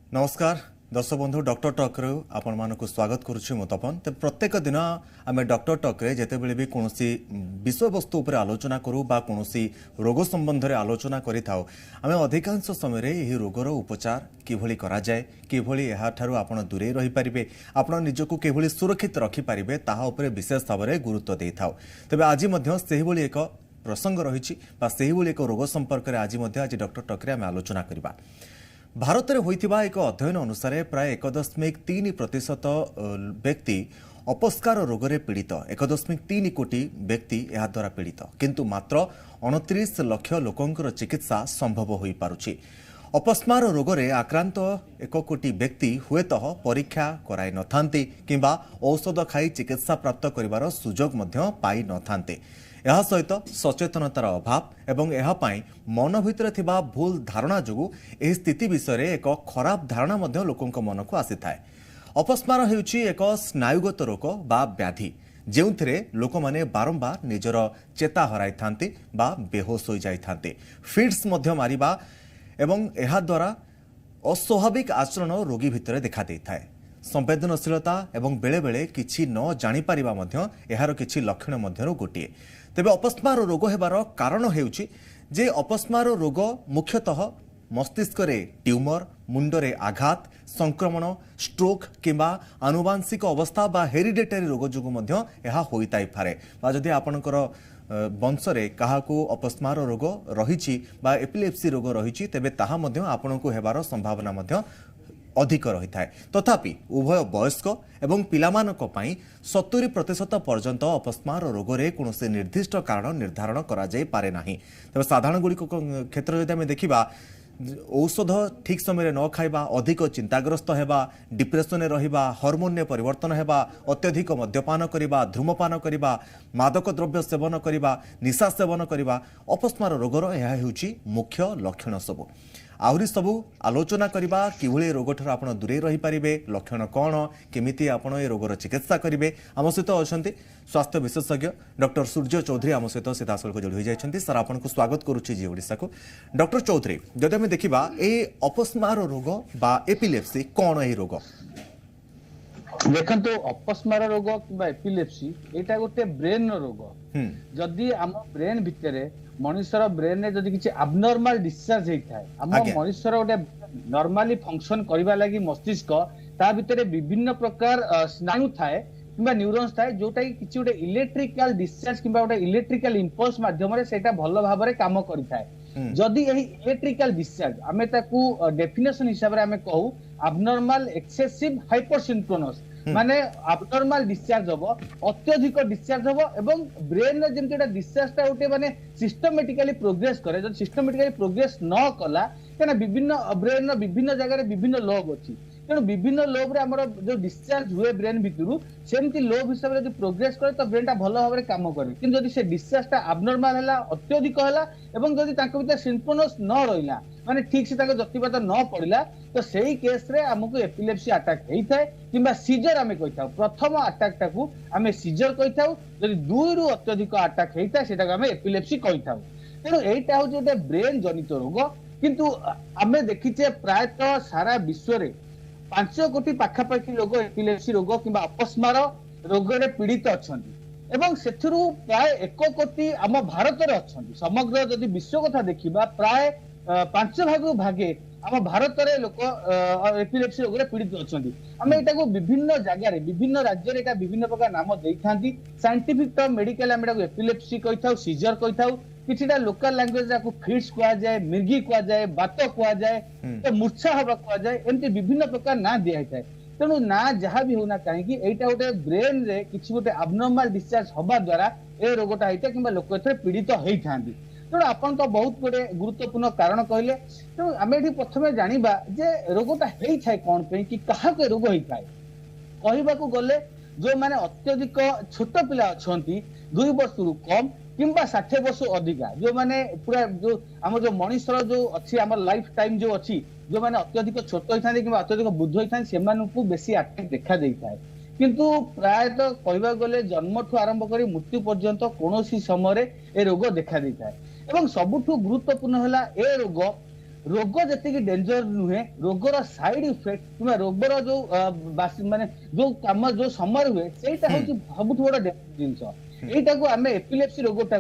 नमस्कार दर्शक बंधु डॉक्टर टॉक रे आपण मानकु स्वागत करुछि मु तपन ते प्रत्येक दिन आमे डॉक्टर टॉक रे जेते बेले भी कोनोसी विषय वस्तु ऊपर आलोचना करू बा कोनोसी रोग संबंध रे आलोचना करि थाउ आमे अधिकांश समय रे एही रोगर उपचार किभली करा जाय किभली एहा थारु आपण दूरे रहि परिबे आपण निजको किभली सुरक्षित रखि परिबे ताहा ऊपर विशेष भाबरे गुरुत्व देइ थाउ तबे आजि मध्य सेही भली एक प्रसंग रहिछि बा सेही भली एक रोग संपर्क रे आजि मध्य आज डॉक्टर टॉक रे आमे आलोचना करिबा। भारत में होइथिबा एक अध्ययन अनुसार प्राय 1.3% व्यक्ति अपस्कार रोगरे पीड़ित 1.3 कोटी व्यक्ति यह द्वारा पीड़ित किंतु मात्र 29 लाख लोकंकर चिकित्सा संभव हो पारुछि। अपस्मार रोगरे आक्रांत 1 कोटी व्यक्ति हुएत परीक्षा कराई नथांते किंबा औषध खाई चिकित्सा प्राप्त करिवार सुजोग मध्य पाई नथांते। यह सहित सचेतनतार अभाव एवं यह पाई मन भितर थिबा भूल धारणा जोगु एही स्थिति विषय रे एक खराब धारणा मध्य लोकंक मन को आसी थाए। अपस्मार हेउछि एक स्नायुगत रोग बा व्याधि जेउथिरे लोक माने बारंबार निजर चेता हराई थांती बा बेहोश हो जाई थांते फिट्स मध्य मारिबा एवं एहा द्वारा अस्वाभाविक आचरण रोगी भितर देखा देई थाए। संवेदनशीलता एवं बेले बेले किछि न जानि परिबा मध्य एहार किछि लक्षण मध्यरु गोटिए। तेबे अपस्मार रोग हेबार कारण हेउछि जे अपस्मार रोग मुख्यतः मस्तिष्क रे ट्यूमर मुंडरे आघात संक्रमण स्ट्रोक किंबा आनुवांशिक अवस्था बा हेरिडेटरी रोग जोगु मध्य एहा होइताई पारे बा जदि आपनकर वंशरे काहाकू अपस्मार रोग रहिछि बा एपिलेप्सी रोग रहिछि तेबे ताहा मध्य आपनकू हेबार संभावना मध्य अधिक रही है। तथापि उभय वयस्क एवं पिलामानक पई 70% पर्यंत अपस्मार रोगरे कौनसी निर्दिष्ट कारण निर्धारण करा जाय पारे नाही। तबे साधारण गुड़िक क्षेत्र जदि आमे देखिबा औषध ठीक समय न खाइबा अधिक चिंताग्रस्त हेबा डिप्रेशन रहिबा हार्मोन परिवर्तन हेबा अत्यधिक मद्यपान करिबा धूमपान करिबा मादक द्रव्य सेवन करिबा निशा सेवन करिबा अपस्मार रोगर यह हेउछि मुख्य लक्षण सबु। आहरी सबू आलोचना करबा किभली रोग ठर आपण दूरे रही पारिबे लक्षण कौन केमिति आपण ए रोगर चिकित्सा करिवे आम सहित अछंती स्वास्थ्य विशेषज्ञ डॉक्टर सूर्य चौधरी आम सहित सीधासलख जोड़ी जाइछंती। सर आपन को स्वागत करूछि जी ओडिसा को। डॉक्टर चौधरी जदि हम देखिबा ए अपस्मार रोग बा एपिलेप्सी कौन ए रोग देखंतु अपस्मार रोग किबा एपिलेप्सी एटा गोटे ब्रेन रोग जदि आम ब्रेन भितरे मनुष्यर ब्रेन रे जदि किछि अबनॉर्मल डिस्चार्ज हेइथाय आम मनुष्यर गोटे नॉर्मली फंक्शन करिबा लागि मस्तिष्क ता भितरे विभिन्न प्रकार स्नायु थाए किबा न्यूरॉन्स थाए जोटा कि किछि गोटे इलेक्ट्रिकल डिस्चार्ज किबा गोटे इलेक्ट्रिकल इंपल्स माध्यम रे सेटा भलो भाबरे काम करिथाय। जदि एही इलेक्ट्रिकल डिस्चार्ज आमे ताकू डेफिनेशन हिसाब रे आमे कहू अबनॉर्मल एक्सेसिव हाइपरसिंक्रोनस माने अबनॉर्मल डिस्चार्ज हबो अत्यधिक डिस्चार्ज हबो एवं ब्रेन रे जेमति एटा डिस्चार्ज ता उठे माने सिस्टमैटिकली प्रोग्रेस करे जदि सिस्टमैटिकली प्रोग्रेस न कला केना विभिन्न ब्रेन रो विभिन्न जगह रे विभिन्न लोब अछि तेणु विभिन्न लोब रे हमर जो डिस्चार्ज हुए ब्रेन भितरु सेमति लोब हिसाब रे जो प्रोग्रेस करे तो ब्रेन ता भलो भाबरे काम करे किंतु जदि से डिस्चार्ज ता अबनॉर्मल हला अत्यधिक हला एवं जदि ताको भितर सिंक्रोनस न रहिला माने ठीक से ताको जतिपात न पड़िला तो सेही केस रे हमकु एपिलेप्सी अटैक हेइथाय किंबा सीजर आमे कहिथाउ प्रथम अटैक ताकू आमे सीजर कहिथाउ जदि दुई रु अत्यधिक अटैक हेइथाय सेटा आमे एपिलेप्सी कहिथाउ। तेणु एटा हो जे ब्रेन जनित रोग किंतु आमे देखिचे प्रायतः सारा विश्व रे 5 कोटी पाखापाखि लोग एपिलेप्सी रोग किंबा अपस्मार रोग रे पीड़ित अछंती एवं सेथुरु प्राय 1 कोटी आम भारत रे अछंती समग्र जदि विश्व कथा देखिबा प्राय 5 भागे आम भारत रे लोक एपिलेप्सी रोग रे पीड़ित अछंती। आमे एटा को विभिन्न जगह रे विभिन्न राज्य रे एटा विभिन्न प्रकार नाम देइथांती साइंटिफिक टर्म मेडिकल आमे एटा एपिलेप्सी कहिथाउ सीजर कहिथाउ किछिटा लोकल लैंग्वेज जाको फिट्स कुआ जाए मिर्गी कुआ जाए बात कुआ जाए तो मूर्छा हवा कुआ जाए एमती विभिन्न प्रकार ना दिया जाए। तेणु ना जहाँ भी होना कहीं एटा गोटे ब्रेन रे किछि गोटे अबनॉर्मल डिस्चार्ज हवा द्वारा ए रोगटा होता कि लोक एथरे पीड़ित होता। तेणु आपन तो बहुत गोटे गुरुत्वपूर्ण कारण कहले। तेणु आम ये प्रथम जाना जे रोगटा होता है कौन पे कि क्या रोग होता है कहवाक गले जो मैंने अत्यधिक छोट पिला अच्छा 2 वर्ष रु कम किंबा 60 वर्ष अधिका जो माने पूरा जो आम जो मनुष्यर जो अच्छी आम लाइफ टाइम जो अच्छी जो माने अत्यधिक छोट होता है कि अत्यधिक बुद्ध होता है से बेसी अटैक देखा देता है किंतु प्रायतः कहवा गले जन्म ठू आरंभ कर मृत्यु पर्यंत कौन समय ए रोग देखा देता है। एवं सबुठु गुरुत्वपूर्ण है ए रोग रोग जति डेंजर नुहे रोगर साइड इफेक्ट कि रोगर जो माने जो काम जो समय हुए सेटा हूँ सब बड़ जिनस এইটা আমি এপিলেপসি রোগটা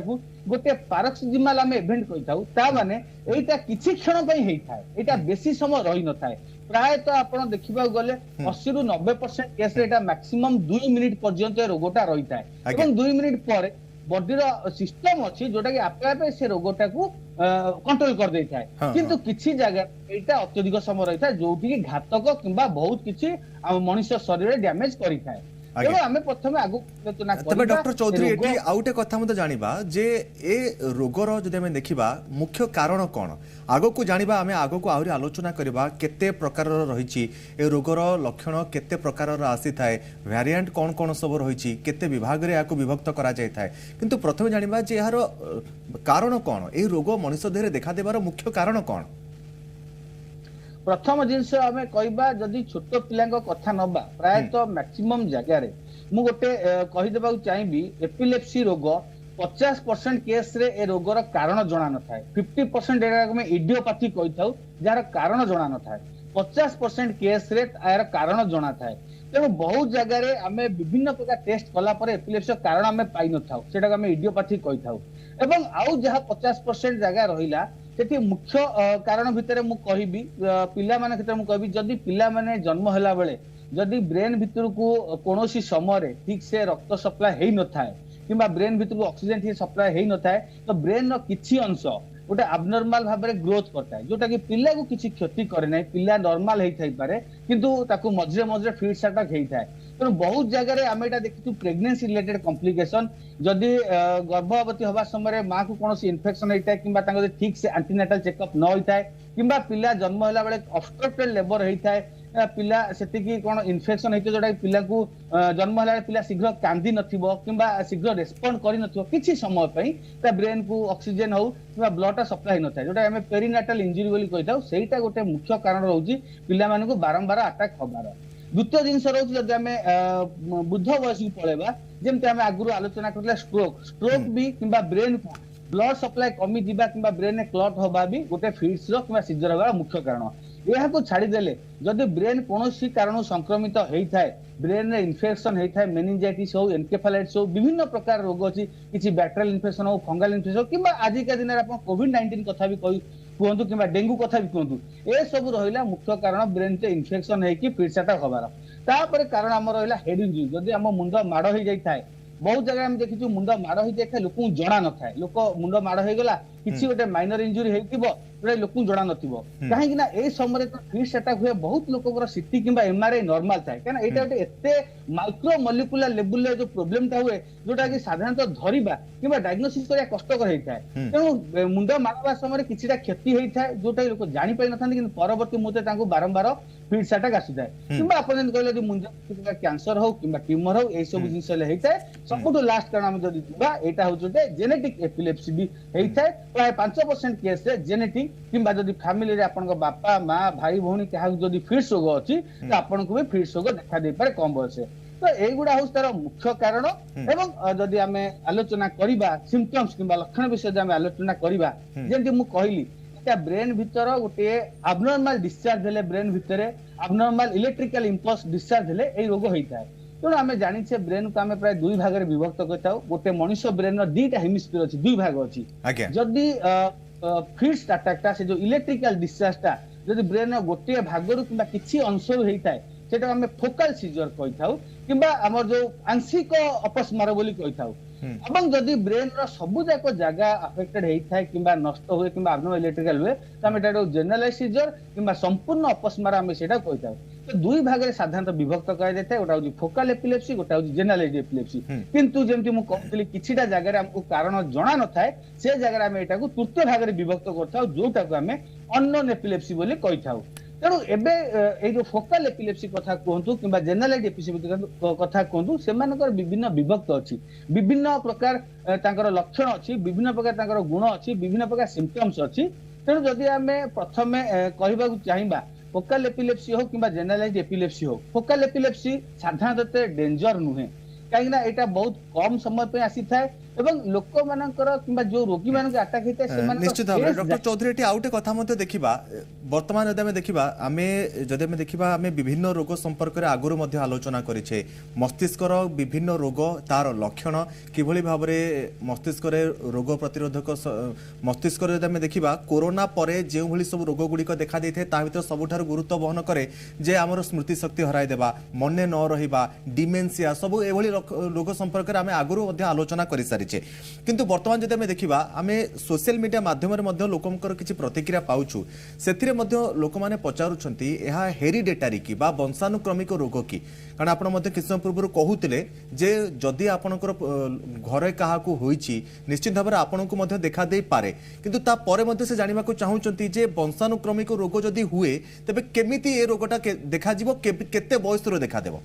গোটে পারক্সিজিমাল আমি ইভেন্ট কইতাও তা মানে এইটা কিছু ক্ষণ পাই হেইଥାଏ এইটা বেশি সময় রহি নথায় প্রায়তঃ ଆପଣ ଦେଖିବାକୁ গলে 80 ରୁ 90% কেস রে এটা ম্যাক্সিমাম 2 মিনিট পর্যন্ত রোগটা রহিଥାଏ এবং 2 মিনিট পরে বডির সিস্টেম ଅଛି ଯୋଉଟା କି ଆପେ ଆପେ ସେ ରୋଗଟାକୁ କଣ୍ଟ୍ରୋଲ କରି ଦେଇଥାଏ କିନ୍ତୁ କିଛି ଜାଗା ଏଇଟା ଅତ୍ୟଧିକ ସମୟ ରହିଥାଏ ଯୋଉଠି କି ଘାତକ କିମ୍ବା ବହୁତ କିଛି ଆମ ମଣିଷ ଶରୀରରେ ଡ୍ୟାମେଜ କରିଥାଏ तबे डॉक्टर चौधरी एटी आउटे कथा मते जानिबा जे ए रोगर जदि हमें देखिबा मुख्य कारण कोन आगो को जानिबा हमें आगो को आहुरी आलोचना करबा केते प्रकार रहिछि ए रोगर लक्षण केते प्रकार आसी थाए वेरिएंट कोन कोन सब रहिछि केते विभाग रे याको विभक्त करा जाय थाए किंतु प्रथम जानिबा जे यार कारण कोन ए रोग मनुष्य देहरे देखा देबार मुख्य कारण कोन प्रथम जिनस आम कहबा जदि छोट पिला कथा नबा प्रायतः मैक्सिमम जगह रे मु गोटे कहीदेबा चाहिए एपिलेप्सी रोग 50% केस रे ए रोगर कारण जना न थाए 50% एटा इडियोपैथी कहि थाउ जार कारण जना न थाए 50% केस रे यार कारण जना थाए तेणु बहुत जगह रे आमे विभिन्न प्रकार टेस्ट कला पर एपिलेप्सी कारण आमे पाइ न थाउ सेटा आमे इडियोपैथी कहि थाउ एवं आउ जहा 50% जगह रहिला सेठी मुख्य कारण भितर मु कहबी पिला माने क्षेत्र मु कहबी जदि पिला माने जन्म होला बेले जदि ब्रेन भितर को कोनोसी समय रे ठीक से रक्त सप्लाई हेई न थाए किबा ब्रेन भितर को ऑक्सीजन ठीक सप्लाई हेई न थाए तो ब्रेन रो किछि अंश गोटे अबनॉर्मल भाव में ग्रोथ करता है जोटा कि पिला को किछि क्षति करे नै पिला नॉर्मल हेई थाई पारे किंतु ताकू मझरे मझरे फिट अटैक हेई थाए तेणु बहुत जगह आम एटा देखिछु प्रेगनेंसी रिलेटेड कॉम्प्लिकेशन जदि गर्भवती हवा समय माँ को कौन इन्फेक्शन होता है कि ठीक से एंटीनेटल चेकअप न होता है किंबा पिला जन्म होला बेले ऑब्स्ट्रक्टेड लेबर होता है पिला सेतिकी कोन इन्फेक्शन होते जोटा पिला को जन्म होला पिला शीघ्र कांदी नथिबो किंबा शीघ्र रेस्पोंड करि नथिबो किछि समय पई ता ब्रेन को ऑक्सीजन हो किंबा ब्लड सप्लाई नथाय जोटा हमें पेरिनेटल इंजरी बोली कहताउ सेटा गोटे मुख्य कारण रहउची पिला मानको बारंबार अटैक होबार द्वितीय जिनस रहउची जदि हमें बुद्ध वयस को पळेबा जेमते हमें आगुरु आलोचना करला स्ट्रोक भी किंबा ब्रेन को ब्लड सप्लाई कमी दिबा किंबा ब्रेन क्लॉट होबा भी गोटे फिट्स रो किंबा सीजर होबा मुख्य कारण यह को छाड़ी देले जदि ब्रेन कोनोसी कारण संक्रमित हेइथाय ब्रेन रे इन्फेक्शन हेइथाय मेनिंजाइटिस हो एन्केफालाइटिस हो विभिन्न प्रकार रोग अछि किछि बैक्टीरियल इन्फेक्शन हो फंगल इन्फेक्शन हो किंबा आज का दिन आपण कोविड-19 कथा भी कहंतु किंबा डेंगू कथा भी कहंतु ए सब रहिला मुख्य कारण ब्रेन ते इन्फेक्शन हे कि फिरसाटा होबार तापर कारण हम रहिला हेड इंजरी जदि हम मुंड माड़ हो जाय बहुत जगह हम देखिछु मुंड माड़ हो जाय लोक जना न थाए लोक मुंड माड़ हो गला किछि गोटे माइनर इंजुरी हेतिबो लोक जना नथिबो काहे कि ना ए समय तो फिट्स अटैक हुए बहुत लोकर सीटी किंबा एमआरआई नॉर्मल थाए काना एटा गोटे एते माइक्रो मॉलिक्यूलर लेवल जो प्रॉब्लम ता हुए जोटा कि साधारणतः धरिबा किंबा डायग्नोसिस करिया कष्टकर हेइथाय तेणु मुंड मारवा समय किछिटा क्षति हेइथाय जोटा लोक जानि पाइ नथांती किंतु परवर्ती मुते तांको बारंबार फिट्स अटैक आसीथाय किंबा आपण जन कहले मुंड कैंसर हो किंबा ट्यूमर हो ए सब जिंस ले हेइथाय सबटु लास्ट कारण हम जदि दिबा एटा होचोटे जेनेटिक एपिलेप्सी भी हेइथाय प्राय 5% केस रे जेनेटिक किंबा जदि फैमिली रे आपन बापा माँ भाई भौणी क्या जदि फिट्स रोग अछि त आपन को भी फिट्स रोग देखा दे पारे कम बयस तो एगुड़ा हूँ तार मुख्य कारण एवं जदि आम आलोचना करबा सिम्पटम्स किंबा लक्षण विषय आम आलोचना करबा जेंति मु कहली ब्रेन भीतर गोटे अबनॉर्मल डिस्चार्ज हेले ब्रेन भितर अबनॉर्मल इलेक्ट्रिकल इंपल्स डिस्चार्ज हेले ए रोग होइता है तेणु आम जानिछे ब्रेन को आम प्राय दुई भाग में विभक्त करताउ गोटे मनुष्य ब्रेन दुईटा हेमिस्फीयर अछि दुई भाग अछि जदि फिट्स अटैकटा से जो इलेक्ट्रिकल डिस्चार्जटा जदि ब्रेन गोटे भागरु किंबा किछि अंशरु हेइताय सेटा आम फोकल सीजर कहिथाउ किंबा हमर जो आंशिक अपस्मार बोली कहिथाउ एवं जदि ब्रेन रो सबु जाक जगह अफेक्टेड हेइथाय किंबा नष्ट होए किंबा अबनॉर्मल इलेक्ट्रिकल हुए त हम एटा जनरलाइज सीजर किंबा संपूर्ण अपस्मार हम सेटा कहिथाउ तो दुई भाग रे साधारणतः विभक्त करा देता गोटा होची फोकल एपिलेप्सी गोटा होची जनरलाइज एपिलेप्सी किंतु जेमति मु कहतली किछिटा जगह रे हमको कारण जणा न थाए से जगह रे हम एटा को तृतीय भाग रे विभक्त करथाउ जोटा को हम अननोन एपिलेप्सी बोली कहिथाउ तेणु एबे ए जो फोकल एपिलेप्सी कथा कहतु किंबा जनरलाइज एपिलेप्सी कथा कहतु सेमानकर विभिन्न विभक्त अछि विभिन्न प्रकार तांकर लक्षण अछि विभिन्न प्रकार तांकर गुण अछि विभिन्न प्रकार सिम्पटम्स अछि तेणु जदि हमें प्रथमे कहबा चाहिबा फोकल एपिलेप्सी हो किंबा जनरलाइज एपिलेप्सी हो फोकल एपिलेप्सी साधारणतः डेंजर नुहे कहीं एटा बहुत कम समय पे आसी थाए ଏବଂ ଲୋକମାନଙ୍କର କିମ୍ବା ଯୋଉ ରୋଗୀ ମାନଙ୍କୁ ଆଟାକ୍ ହେଇଥାଏ निश्चित भाव ସେମାନଙ୍କ डॉक्टर चौधरी एटी आउटे कथा मध्य देखिबा वर्तमान जदि आमे देखिबा आमे विभिन्न रोग संपर्क रे आगुरु मध्य आलोचना करिछे मस्तिष्कर विभिन्न रोग तार लक्षण किभଳି भाबरे मस्तिष्क रे रोग प्रतिरोधक मस्तिष्क रे जदि आमे देखिबा कोरोना परे जे भଳି सब रोग गुडी को देखा देथे ता भीतर सबुठार गुरुत्व वहन करे जे हमर स्मृति शक्ति हराय देबा मन्ने न रहिबा डिमेंसिया सब ए भଳି रोग संपर्क रे आमे आगुरु मध्य आलोचना करि सारिछे किंतु वर्तमान जदि आमे देखिबा आमे सोशल मीडिया माध्यम लोकंकर किसी प्रतिक्रिया पाउछु सेथिरे मध्य लोक माने पचारुछंती एहा हेरिडेटारी की बा वंशानुक्रमिक रोग की कारण आपण मध्य किछ समय पूर्व कहूतिले जे जदि आपणकर घरे काहाकू होईची निश्चित भाव आपणकू मध्य देखा दे पारे किंतु ता परे मध्य से जानिबा को चाहूचंती जे वंशानुक्रमिक रोग जदि हुए तबे केमिति ए रोगटा देखा जिवो केते बयस रो देखा देबो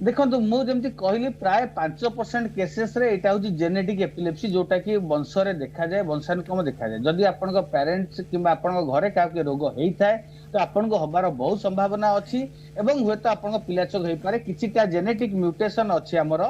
देखो मु जमती कहली प्राय 5% केसेस रे एटा होची जेनेटिक एपिलेप्सी जोटा कि वंश रे देखा जाए वंशानुक्रम देखा जाए जदि आपन पेरेंट्स किंबा आपन घरे का रोग हेई थाए तो आपन को हबार बहुत संभावना अछि एवं हुए तो आपन पिला चोक हेई पारे किछिटा जेनेटिक म्यूटेशन अछि हमर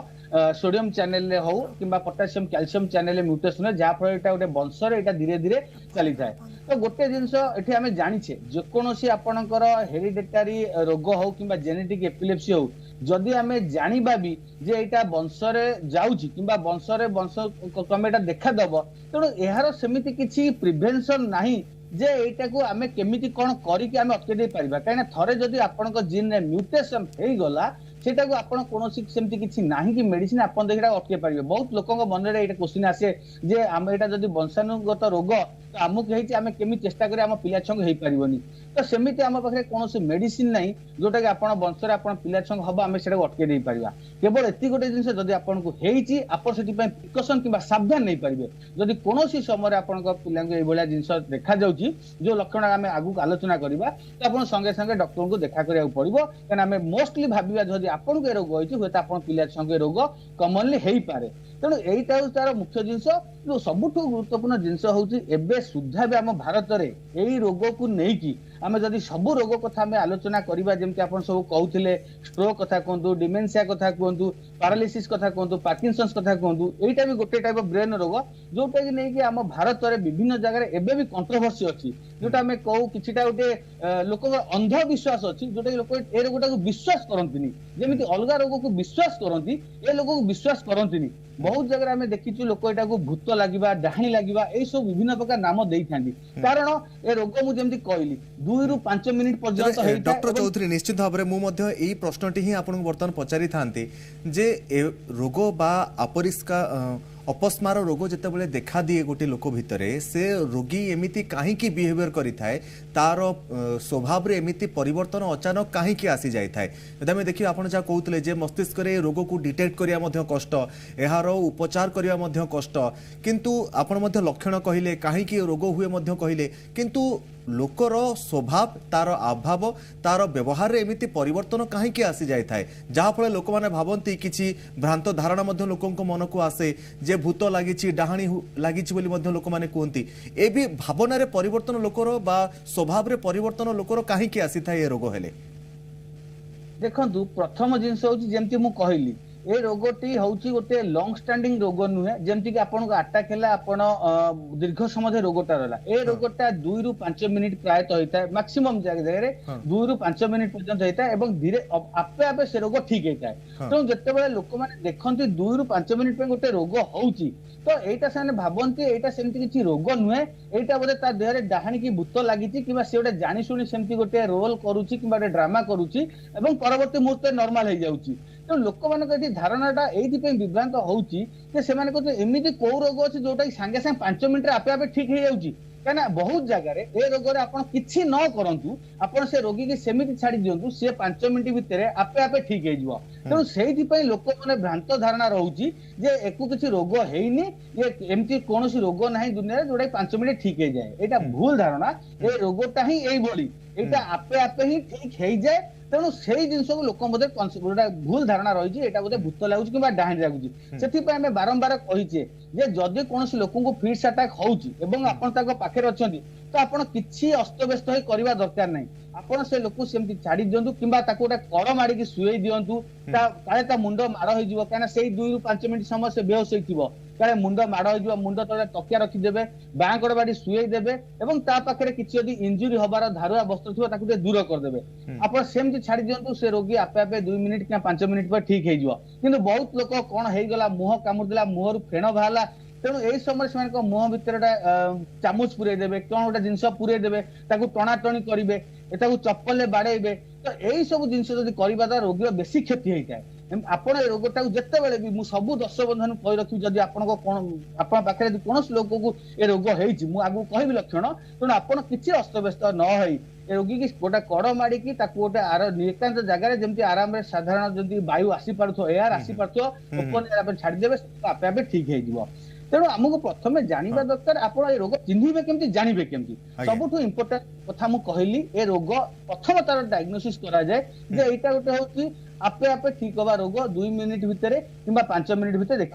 सोडियम चैनल रे हो किंबा पोटेशियम कैल्शियम चैनल रे म्यूटेशन है जहा फल एटा गोटे वंश रे एटा धीरे धीरे चली थाए तो गोटे जिंस एठी हमें जानिछे जे कोनोसी आपनकर हेरिडेटारी रोग हो किंबा जेनेटिक एपिलेप्सी हो जदि आमे जानिबा भी जे एटा वंश रे जाउची किंबा वंश क्रम एटा देखा दब तेणु एहार सेमिति किछि प्रिवेंशन नाही जे एटा को आमे केमिति कोन करी कि आमे अटके दे परिबा काहे थरे जदि आपनक जीन रे म्यूटेशन हेई गला सेटा को आपण कोनोसी सेमति किछि नाही कि मेडिसिन आपण देखिरा अटके परिबे बहुत लोकक मन रे एटा क्वेश्चन आसे जे आम एटा जदि वंशानुगत रोग तो आमुक हेछि आमे केमि चेष्टा करी आम पिला छंग हेई परिबोनी तो सेमिति आम पाखरे कोनोसी मेडिसिन नाही जोटा कि आपण वंश रे आपण पिला छंग हबो आमे सेटा अटके देई परिबा केवल एति गोटे जिंस जदि आपण को हेछि आपण सेति पय प्रिकॉशन किबा सावधान नै परिबे जदि कोनोसी समय रे आपण को पिला को ए भलिया जिंस देखा जाउची जो लक्षण आमे आगु आलोचना करिबा तो आपण संगे संगे डॉक्टर को देखा करिया पड़िबो कारण आमे मोस्टली भाबिबा जदि आपण को रोग होइछि होता आपण पिला संगे रोग कॉमनली हेई पारे तेणु एटा तार मुख्य जिंस जो सबुठु गुरुत्वपूर्ण जिंस होउछि एबे सुद्धा भी आम भारत रे एई रोग को नै कि आमे जदि सबु रोग कथा आमे आलोचना करिबा जेमति आपण सब कहउथिले स्ट्रोक कथा कहंतु डिमेंशिया कथा कहंतु पैरालिसिस कथा कहंतु पार्किंसंस कथा कहंतु एटा भी गोटे टाइप ऑफ ब्रेन रोग जोटा कि नै कि आम भारत रे विभिन्न जगह रे एबे भी कंट्रोवर्सी अछि जोटा आमे कहू किछिटा गोटे लोक अंधविश्वास अछि जोटा कि लोक ए रोगटा को विश्वास करंतिनी जेमिति अलगा रोग को विश्वास करंती ए लोक को विश्वास करंतिनी बहुत जगह आमे देखिछु लोक एटा को भूत लागिबा डाहाणी लागिबा ए सब विभिन्न प्रकार नाम देई थांदी कारण ए रोग मु जेमति कहली 2 रु 5 मिनिट पर्यंत हेई डॉक्टर चौधरी निश्चित भाव में मु एई प्रश्नटी ही आपन वर्तमान पचारि थांती जे रोग बा अपरिष्कार अपस्मार रोग जितेबाला देखा दिए गोटे लोक भितर से रोगी एमिति कहीं बिहेवियर करि थाए तार स्वभाव रे एमिति परिवर्तन अचानक कहीं आसी जाए यदि आम देखिए आप जहाँ कहते जे मस्तिष्क रे रोग को डिटेक्ट करिया कष्ट यार उपचार करिया कष्ट किंतु आपण लक्षण कहले कहीं रोग हुए कहले किंतु लोकर स्वभाव तार अभाव तार व्यवहार रे एमिति परिवर्तन कहीं आसी जाए थाए जहाँफल लोक मैंने भावती किसी भ्रांत धारणा लोक मन को आसे जे भूत लगी डाहाणी लगी लोक मैंने कहती ए भी भावना रे परिवर्तन लोकर बा स्वभाव रे परिवर्तन लोकर कहीं आसी थाए ये रोग हेले देखंतु प्रथम जिंस होची जेमति मु कहली ए रोगटी होची गोटे लॉन्ग स्टैंडिंग रोग नुहे जेमति कि आपन को अटैक हैला आपन दीर्घ समय रोगटा रहला ए रोगटा 2 रु 5 मिनिट प्रायत होइता मैक्सिमम जगह रे 2 रु 5 मिनिट पर्यंत होइता एवं धीरे आपे आपे से रोग ठीक होइता तो जत्ते बेले लोक माने देखंती 2 रु 5 मिनिट पे गोटे रोग होउची तो एटा से भाबंती एटा सेमति किछि रोग नुहे एटा बोले ता देह रे डाहाणी की भूत लागिछि किबा से गोटे जानि सुनी सेमति गोटे रोल करूची किबा गोटे ड्रामा करूची एवं परवर्ती मुहूर्त नॉर्मल हो जाउची तो लोक मान धारणाटा ये विभ्रांत होउची जे सेमाने कहते एमिति को रोग अछि जोटा संगे संगे 5 मिनिट आपे आपे ठीक हो जाउची कहना बहुत जगह ए रोग रे आपण किछि न करंतु आपण से रोगी के सेमिति छाडी दियंतु से 5 मिनिट भितरे आपे आपे ठीक हो जिवो तेणु सेहि पई लोक माने भ्रांत धारणा रहउची जे एको किछि रोग हेइनी ये एमति कोनोसी रोग नाही दुनिया रे जोटा 5 मिनिट ठीक हो जाए एटा भूल धारणा ए रोगटा ही एई बोली ଏଇଟା ଆପେ ଆପେ ହିଁ ଠିକ ହେଇଯାଏ। ତେଣୁ ସେଇ ଜିନିଷକୁ ଲୋକ ବୋଧେ ଗୋଟେ ଭୁଲ ଧାରଣା ରହିଛି, ଏଇଟା ବୋଧେ ଭୂତ ଲାଗୁଛି କିମ୍ବା ଡାହାଣୀ ଲାଗୁଛି। ସେଥିପାଇଁ ଆମେ ବାରମ୍ବାର କହିଛେ ଯେ ଯଦି କୌଣସି ଲୋକଙ୍କୁ ଫିଟ୍ସ ଆଟାକ୍ ହଉଛି ଏବଂ ଆପଣ ତାଙ୍କ ପାଖରେ ଅଛନ୍ତି ତ ଆପଣ କିଛି ଅସ୍ତବ୍ୟସ୍ତ ହେଇ କରିବା ଦରକାର ନାହିଁ। ଆପଣ ସେ ଲୋକ ସେମିତି ଛାଡି ଦିଅନ୍ତୁ କିମ୍ବା ତାକୁ ଗୋଟେ କଡ଼ ମାଡିକି ଶୁଏଇ ଦିଅନ୍ତୁ। କାଳେ ତା ମୁଣ୍ଡ ମାଡ଼ ହେଇଯିବ, କାହିଁକିନା ସେଇ 2 ରୁ 5 ମିନିଟ୍ ସମୟ ସେ ବେହୋସ ହେଇଥିବ, କାଳେ ମୁଣ୍ଡ ମାଡ଼ ହେଇଯିବ, ମୁଣ୍ଡ ତଳେ ତକିଆ ରଖିଦେବେ, ବାଁ କଡ଼ ବାଡି ଶୁଏଇ ଦେବେ ଏବଂ ତା ପାଖରେ କିଛି ଯଦି ଇଞ୍ଜୁରି ହବାର ଧାରୁଆ ବସ୍ତ୍ର ଥିବ ତାକୁ ଟିକେ ଦୂର କରିଦେବେ। ଆପଣ ସେମିତି ଛାଡି ଦିଅନ୍ତୁ, ସେ ରୋଗୀ ଆପେ ଆପେ 2 ମିନିଟ୍ କିମ୍ବା 5 ମିନିଟ୍ ପରେ ଠିକ ହେଇଯିବ। କିନ୍ତୁ ବହୁତ ଲୋକ କଣ ହେଇଗଲା, ମୁହଁ କାମୁଡିଦେଲା, ମୁହଁରୁ ଫେଣ ବାହାରିଲା, ତେଣୁ ଏଇ ସମୟରେ ସେମାନଙ୍କ ମୁହଁ ଭିତରେ ଗୋଟେ ଚାମଚ ପୁରେଇ ଦେବେ, କଣ ଗୋଟେ ଜିନିଷ ପୁରେଇ ଦେବେ, ତାକୁ ଟଣାଟଣି କରିବେ, ତାକୁ ଚପଲରେ ବାଡେଇବେ। ତ ଏଇ ସବୁ ଜିନିଷ ଯଦି କରିବା ଦ୍ୱାରା ରୋଗୀର ବେଶୀ କ୍ଷତି ହେଇଥାଏ। ଆପଣ ଏ ରୋଗଟାକୁ ଯେତେବେଳେ ବି, ମୁଁ ସବୁ ଦର୍ଶକ ବନ୍ଧୁଙ୍କୁ କହି ରଖିବି, ଯଦି ଆପଣଙ୍କ ଆପଣ ପାଖରେ ଯଦି କୌଣସି ଲୋକକୁ ଏ ରୋଗ ହେଇଛି, ମୁଁ ଆଗକୁ କହିବି ଲକ୍ଷଣ, ତେଣୁ ଆପଣ କିଛି ଅସ୍ତବ୍ୟସ୍ତ ନ ହେଇ ଏ ରୋଗୀକି ଗୋଟେ କଡ଼ ମାଡିକି ତାକୁ ଗୋଟେ ଏକାନ୍ତ ଜାଗାରେ ଯେମିତି ଆରାମରେ ସାଧାରଣ ଯଦି ବାୟୁ ଆସିପାରୁଥିବ, ଏୟାର ଆସିପାରୁଥିବ, ଓପନ ଏୟାର ଉପରେ ଛାଡିଦେବେ, ଆପେ ଆପେ ଠିକ ହେଇଯିବ। ତେଣୁ ଆମକୁ ପ୍ରଥମେ ଜାଣିବା ଦରକାର, ଆପଣ ଏ ରୋଗ ଚିହ୍ନିବେ କେମିତି, ଜାଣିବେ କେମିତି। ସବୁଠୁ ଇମ୍ପୋର୍ଟାଣ୍ଟ କଥା ମୁଁ କହିଲି, ଏ ରୋଗ ପ୍ରଥମ ତାର ଡାଇଗ୍ନୋସିସ୍ କରାଯାଏ ଯେ ଏଇଟା ଗୋଟେ ହଉଛି ଆପେ ଆପେ ଠିକ ହବା ରୋଗ। 2 ମିନିଟ୍ ଭିତରେ କିମ୍ବା 5 ମିନିଟ୍ ଭିତରେ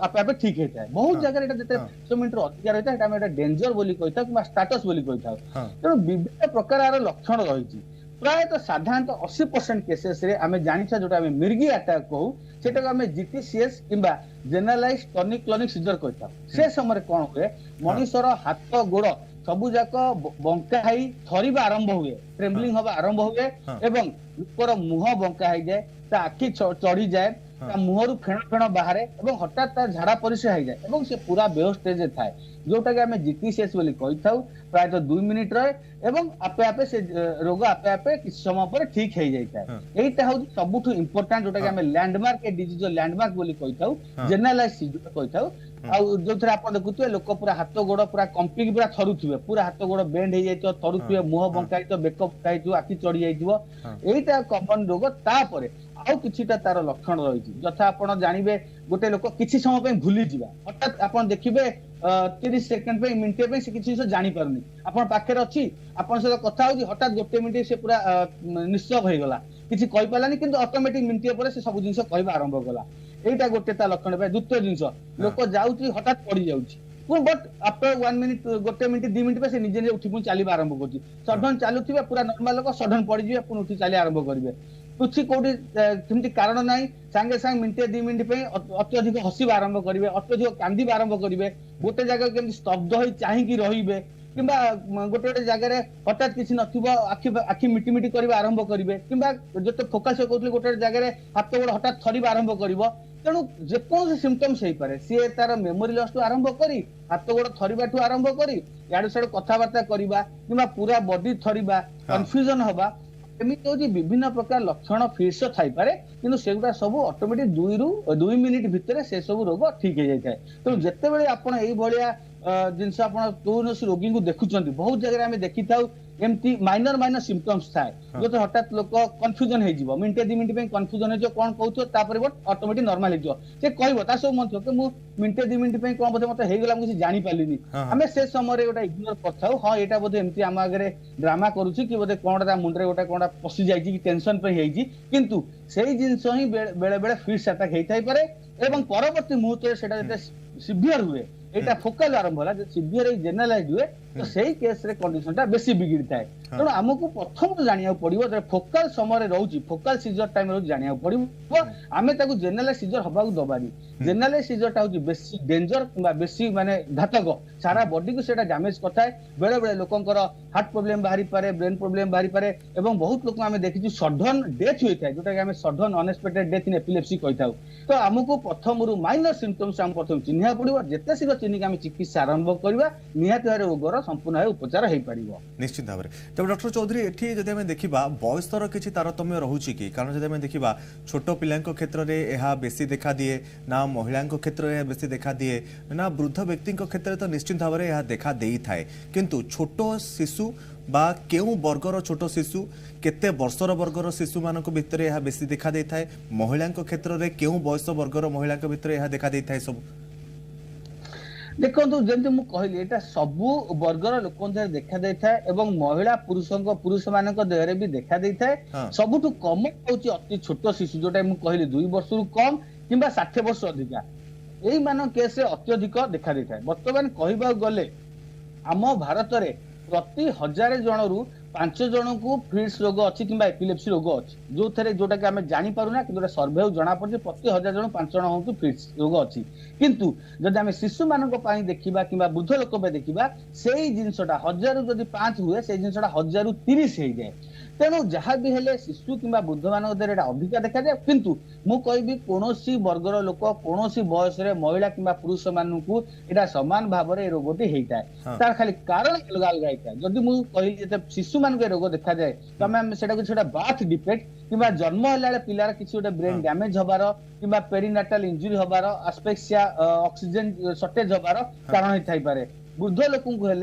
ଆପେ ଆପେ ଠିକ ହେଇଥାଏ। ବହୁତ ଜାଗାରେ ଏଟା ଯେତେ 5 ମିନିଟ୍ରୁ ଅଧିକା ରହିଥାଏ ସେଟା ଆମେ ଏଟା ଡେଞ୍ଜର ବୋଲି କହିଥାଉ କିମ୍ବା ଷ୍ଟାଟସ୍ ବୋଲି କହିଥାଉ। ତେଣୁ ବିଭିନ୍ନ ପ୍ରକାର ଲକ୍ଷଣ ରହିଛି। ପ୍ରାୟତଃ ସାଧାରଣତଃ 80% କେସେସରେ ଆମେ ଜାଣିଛେ ଯୋଉଟା ଆମେ ମିର୍ଗି ଆଟାକ୍ କହୁ, ସେଟାକୁ ଆମେ ଜିଟିସିଏସ୍ କିମ୍ବା ଜେନେରାଲାଇଜ୍ ଟନିକ୍ କ୍ଲୋନିକ୍ ସିଜର କହିଥାଉ। ସେ ସମୟରେ କଣ ହୁଏ, ମଣିଷର ହାତ ଗୋଡ ସବୁ ଯାକ ବଙ୍କା ହେଇ ଥରିବା ଆରମ୍ଭ ହୁଏ, ଟ୍ରେମ୍ବଲିଂ ହବା ଆରମ୍ଭ ହୁଏ ଏବଂ ଲୋକର ମୁହଁ ବଙ୍କା ହେଇଯାଏ, ତା ଆଖି ଚଢିଯାଏ, ତା ମୁହଁରୁ ଫେଣ ଫେଣ ବାହାରେ ଏବଂ ହଠାତ୍ ତା ଝାଡା ପରିସ୍ରା ହେଇଯାଏ ଏବଂ ସେ ପୁରା ବେହୋସ ଷ୍ଟେଜରେ ଥାଏ, ଯୋଉଟାକି ଆମେ ଜିଟିସିଏସ୍ ବୋଲି କହିଥାଉ। ପ୍ରାୟତଃ 2 ମିନିଟ୍ ରହେ ଏବଂ ଆପେ ଆପେ ସେ ରୋଗ ଆପେ ଆପେ କିଛି ସମୟ ପରେ ଠିକ ହେଇଯାଇଥାଏ। ଏଇଟା ହଉଛି ସବୁଠୁ ଇମ୍ପୋର୍ଟାଣ୍ଟ, ଯୋଉଟାକି ଆମେ ଲ୍ୟାଣ୍ଡମାର୍କ ଏ ଡିଜିଜ ଲ୍ୟାଣ୍ଡମାର୍କ ବୋଲି କହିଥାଉ, ଜେନେରାଲାଇଜ୍ ସିଜର କହିଥାଉ। ଆଉ ଯୋଉଥିରେ ଆପଣ ଦେଖୁଥିବେ ଲୋକ ପୁରା ହାତ ଗୋଡ ପୁରା କମ୍ପିକି ପୁରା ଥରୁଥିବେ, ପୁରା ହାତ ଗୋଡ ବେଣ୍ଡ ହେଇଯାଇଥିବ, ଥରୁଥିବେ, ମୁହଁ ବଙ୍କା ହେଇଥିବ, ବେକ ବଙ୍କା ହେଇଥିବ, ଆଖି ଚଢି ଯାଇଥିବ। ଏଇଟା କମନ ରୋଗ। ତାପରେ ଆଉ କିଛିଟା ତାର ଲକ୍ଷଣ ରହିଛି, ଯଥା ଆପଣ ଜାଣିବେ ଗୋଟେ ଲୋକ କିଛି ସମୟ ପାଇଁ ଭୁଲିଯିବା, ହଠାତ୍ ଆପଣ ଦେଖିବେ 30 ସେକେଣ୍ଡ ପାଇଁ, ମିନିଟ ପାଇଁ ସେ କିଛି ଜିନିଷ ଜାଣିପାରୁନି, ଆପଣ ପାଖରେ ଅଛି, ଆପଣଙ୍କ ସହିତ କଥା ହଉଛି, ହଠାତ୍ 1 ମିନିଟ୍ ସେ ପୁରା ନିଶ୍ଚବ ହେଇଗଲା, କିଛି କହିପାରିଲାନି, କିନ୍ତୁ ଅଟୋମେଟିକ ମିନିଟ ପରେ ସେ ସବୁ ଜିନିଷ କହିବା ଆରମ୍ଭ କଲା। ଏଇଟା ଗୋଟେ ତା ଲକ୍ଷଣ। ଦ୍ୱିତୀୟ ଜିନିଷ, ଲୋକ ଯାଉଛି ହଠାତ୍ ପଡି ଯାଉଛି, but after 1 minute, 1 minute 2 minute ପରେ ସେ ନିଜେ ନିଜେ ଉଠି ପୁଣି ଚାଲିବା ଆରମ୍ଭ କରୁଛି। ସଡନ ଚାଲୁଥିବେ, ପୁରା ନର୍ମାଲ ଲୋକ ସଡନ ପଡିଯିବେ, ପୁଣି ଉଠି ଚାଲିବା ଆରମ୍ଭ କରିବେ। କିଛି କୋଉଠି ସେମିତି କାରଣ ନାହିଁ, ସାଙ୍ଗେ ସାଙ୍ଗେ ମିନିଟେ 2 ମିନିଟ୍ ପାଇଁ ଅତ୍ୟଧିକ ହସିବା ଆରମ୍ଭ କରିବେ, ଅତ୍ୟଧିକ କାନ୍ଦିବା ଆରମ୍ଭ କରିବେ, ଗୋଟେ ଜାଗାରେ କେମିତି ସ୍ତବ୍ଧ ହେଇ ଚାହିଁକି ରହିବେ କିମ୍ବା ଗୋଟେ ଗୋଟେ ଜାଗାରେ ହଠାତ୍ କିଛି ନଥିବ ଆଖି ମିଟି ମିଟି କରିବା ଆରମ୍ଭ କରିବେ କିମ୍ବା ଯେତେ ଫୋକସ କହୁଥିଲେ ଗୋଟେ ଜାଗାରେ ହାତ ଗୋଡ ହଠାତ୍ ଥରିବା ଆରମ୍ଭ କରିବ। ତେଣୁ ଯେକୌଣସି ସିମ୍ପଟମ୍ସ ହେଇପାରେ, ସିଏ ତାର ମେମୋରି ଲସ୍ ଠୁ ଆରମ୍ଭ କରି ହାତ ଗୋଡ ଥରିବାଠୁ ଆରମ୍ଭ କରି ଇଆଡୁ ସିଆଡୁ କଥାବାର୍ତ୍ତା କରିବା କିମ୍ବା ପୁରା ବଡି ଥରିବା, କନଫ୍ୟୁଜନ ହବା, ଏମିତି ହଉଛି ବିଭିନ୍ନ ପ୍ରକାର ଲକ୍ଷଣ ଫିଟ୍ସ ଥାଇପାରେ, କିନ୍ତୁ ସେଗୁଡା ସବୁ ଅଟୋମେଟିକ 2 ମିନିଟ୍ ଭିତରେ ସେ ସବୁ ରୋଗ ଠିକ ହେଇଯାଇଥାଏ। ତେଣୁ ଯେତେବେଳେ ଆପଣ ଏଇଭଳିଆ ଜିନିଷ ଆପଣ କୌଣସି ରୋଗୀଙ୍କୁ ଦେଖୁଛନ୍ତି, ବହୁତ ଜାଗାରେ ଆମେ ଦେଖିଥାଉ ଏମିତି ମାଇନର ସିମ୍ପଟମ୍ସ ଥାଏ, ଯୋଉଥିରେ ହଠାତ୍ ଲୋକ କନଫ୍ୟୁଜନ ହେଇଯିବ, ମିନିଟେ 2 ମିନିଟ୍ ପାଇଁ କନଫ୍ୟୁଜନ ହେଇଯିବ, କଣ କହୁଥିବ, ତାପରେ ଅଟୋମେଟିକ ନର୍ମାଲ ହେଇଯିବ। ସେ କହିବ, ତା ସବୁ ମନ ଥିବ କି ମୁଁ ମିନିଟେ 2 ମିନିଟ୍ ପାଇଁ କଣ ବୋଧେ ମତେ ହେଇଗଲା, ମୁଁ କିଛି ଜାଣିପାରିଲିନି। ଆମେ ସେ ସମୟରେ ଗୋଟେ ଇଗ୍ନୋର କରିଥାଉ, ହଁ ଏଇଟା ବୋଧେ ଏମିତି ଆମ ଆଗରେ ଡ୍ରାମା କରୁଛି କି ବୋଧେ କଣ ତା ମୁଣ୍ଡରେ ଗୋଟେ କଣ ପଶି ଯାଇଛି କି ଟେନସନ ପାଇଁ ହେଇଛି, କିନ୍ତୁ ସେଇ ଜିନିଷ ହିଁ ବେଳେ ବେଳେ ଫିଟ୍ସ ଆଟାକ୍ ହେଇଥାଇପାରେ ଏବଂ ପରବର୍ତ୍ତୀ ମୁହୂର୍ତ୍ତରେ ସେଟା ଯେତେ ସିଭିୟର ହୁଏ, ଏଇଟା ଫୋକାଲ ଆରମ୍ଭ ହେଲା, ଯେ ସିଭିୟର ଏଇ ଜେନେରାଲାଇଜ ହୁଏ, ତ ସେଇ କେସରେ କଣ୍ଡିସନଟା ବେଶୀ ବିଗିଡିଥାଏ। ତେଣୁ ଆମକୁ ପ୍ରଥମରୁ ଜାଣିବାକୁ ପଡିବ, ଯେ ଫୋକାଲ ସମୟରେ ରହୁଛି, ଫୋକାଲ ସିଜର ଟାଇମ ରହୁଛି, ଜାଣିବାକୁ ପଡିବ, ଆମେ ତାକୁ ଜେନେରାଲାଇଜ ସିଜର ହବାକୁ ଦବାନି। ଜେନେରାଲାଇଜ ସିଜରଟା ହଉଛି ବେଶୀ ଡେଞ୍ଜର କିମ୍ବା ବେଶୀ ମାନେ ଘାତକ, ସାରା ବଡିକୁ ସେଟା ଡ୍ୟାମେଜ କରିଥାଏ। ବେଳେ ବେଳେ ଲୋକଙ୍କର ହାର୍ଟ ପ୍ରୋବ୍ଲେମ ବାହାରିପାରେ, ବ୍ରେନ ପ୍ରୋବ୍ଲେମ ବାହାରିପାରେ ଏବଂ ବହୁତ ଲୋକ ଆମେ ଦେଖିଛୁ ସଡନ ଡେଥ୍ ହୋଇଥାଏ, ଯୋଉଟାକି ଆମେ ସଡନ ଅନଏକ୍ସପେକ୍ଟେଡ ଡେଥ୍ ଇନ୍ ଏପିଲେପ୍ସି କହିଥାଉ। ତ ଆମକୁ ପ୍ରଥମରୁ ମାଇନର ସିମ୍ପଟମ୍ସ ଆମକୁ ପ୍ରଥମେ ଚିହ୍ନିବାକୁ ପଡିବ, ଯେତେ ଶୀଘ୍ର ଚିହ୍ନିକି ଆମେ ଚିକିତ୍ସା ଆରମ୍ଭ କରିବା, ନିହାତି ଭାବରେ ରୋଗର ସମ୍ପୂର୍ଣ୍ଣ ଭାବେ ଉପଚାର ହେଇପାରିବ। ନିଶ୍ଚିତ ଭାବରେ। ତେବେ ଡକ୍ଟର ଚୌଧୁରୀ, ଏଠି ଯଦି ଆମେ ଦେଖିବା ବୟସର କିଛି ତାରତମ୍ୟ ରହୁଛି କି? କାରଣ ଯଦି ଆମେ ଦେଖିବା ଛୋଟ ପିଲାଙ୍କ କ୍ଷେତ୍ରରେ ଏହା ବେଶୀ ଦେଖାଦିଏ, ନା ମହିଳାଙ୍କ କ୍ଷେତ୍ରରେ ଏହା ବେଶୀ ଦେଖାଦିଏ, ନା ବୃଦ୍ଧ ବ୍ୟକ୍ତିଙ୍କ କ୍ଷେତ୍ରରେ ତ ନିଶ୍ଚିତ ଭାବରେ ଏହା ଦେଖା ଦେଇଥାଏ, କିନ୍ତୁ ଛୋଟ ଶିଶୁ বা কেউ বর্গর ছোট শিশু কেতে বর্ষর বর্গর শিশু মানক ভিতরে ଏହା বেশি দেখা ଦେଇଥାଏ, মহিলাଙ୍କ ক্ষেত্ରରେ কেউ বয়স বর্গর মহিলাଙ୍କ ভিতরে ଏହା দেখা ଦେଇଥାଏ? ସବୁ देखो जमी मुझे कहली एटा सबु वर्गर लोक देखा था महिला पुरुष मान देहरे भी देखा था। सबुठ कम हूँ अति छोट शिशु जोटा मुझे कहली 2 वर्ष रु कम कि 60 वर्ष अधिका यही मान केस अत्यधिक देखा था। बर्तमान कहवा गले आम भारत में प्रति 1000 जन रु 5 जन को फिट्स रोग अच्छी कि एपिलेप्सी रोग अच्छी जो थे जोटा कि आम जापना कि सर्भे जना पड़े प्रति 1000 जन 5 जन हूँ फिट्स रोग अच्छी किंतु जब आम शिशु मान देखा कि वृद्ध लोक देखा से जिनसा 1000 जदि 5 हुए से जिनसा 1000 रु 30 हो जाए। तेणु जहाँ भी हेले शिशु कि वृद्ध मान अधिका देखा जाए किंतु मु कहबी कौन वर्गर लोक कौन बयस महिला कि पुरुष मानू यहाँ सामान भाव में रोगटी होता है तार खाली कारण अलग अलग होता है। जदि मुझे कहली शिशु मान रोग देखा जाए तो आम से बाथ डिफेक्ट कि जन्म है पिलार किसी गोटे ब्रेन डैमेज हबार कि पेरिनाटाल इंजुरी हबार एस्पेक्सिया ऑक्सीजन शॉर्टेज हबार कारण होता है। वृद्ध लोक